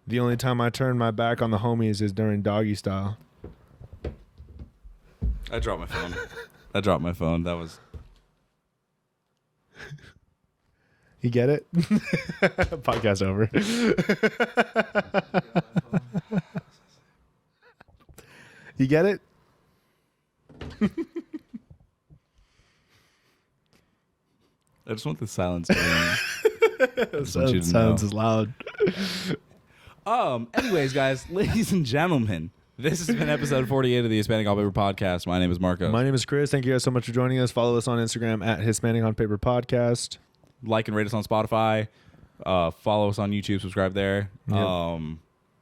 the only time I turn my back on the homies is during doggy style. I dropped my phone. That was. You get it? Podcast over. You get it? I just want the silence to ring. Silence is loud. Anyways, guys, ladies and gentlemen, this has been episode 48 of the Hispanic on Paper podcast. My name is Marco. My name is Chris. Thank you guys so much for joining us. Follow us on Instagram at Hispanic on Paper podcast. Like and rate us on Spotify. Follow us on YouTube. Subscribe there. Yep.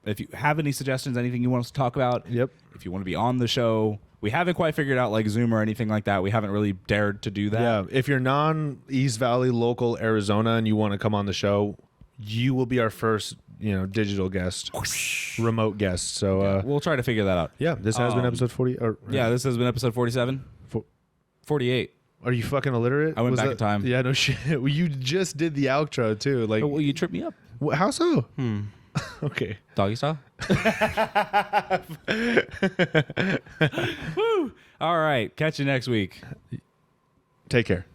If you have any suggestions, anything you want us to talk about. Yep. If you want to be on the show. We haven't quite figured out like Zoom or anything like that. We haven't really dared to do that. Yeah. If you're non-East Valley local Arizona and you want to come on the show, you will be our first digital guest, remote guest. So we'll try to figure that out. Yeah, this has been episode 40. Yeah, this has been episode 47. 48. Are you fucking illiterate? I went back in time. Yeah, no shit. Well, you just did the outro too. Like, well, you tripped me up. How so? Okay. Doggy style. Woo! All right. Catch you next week. Take care.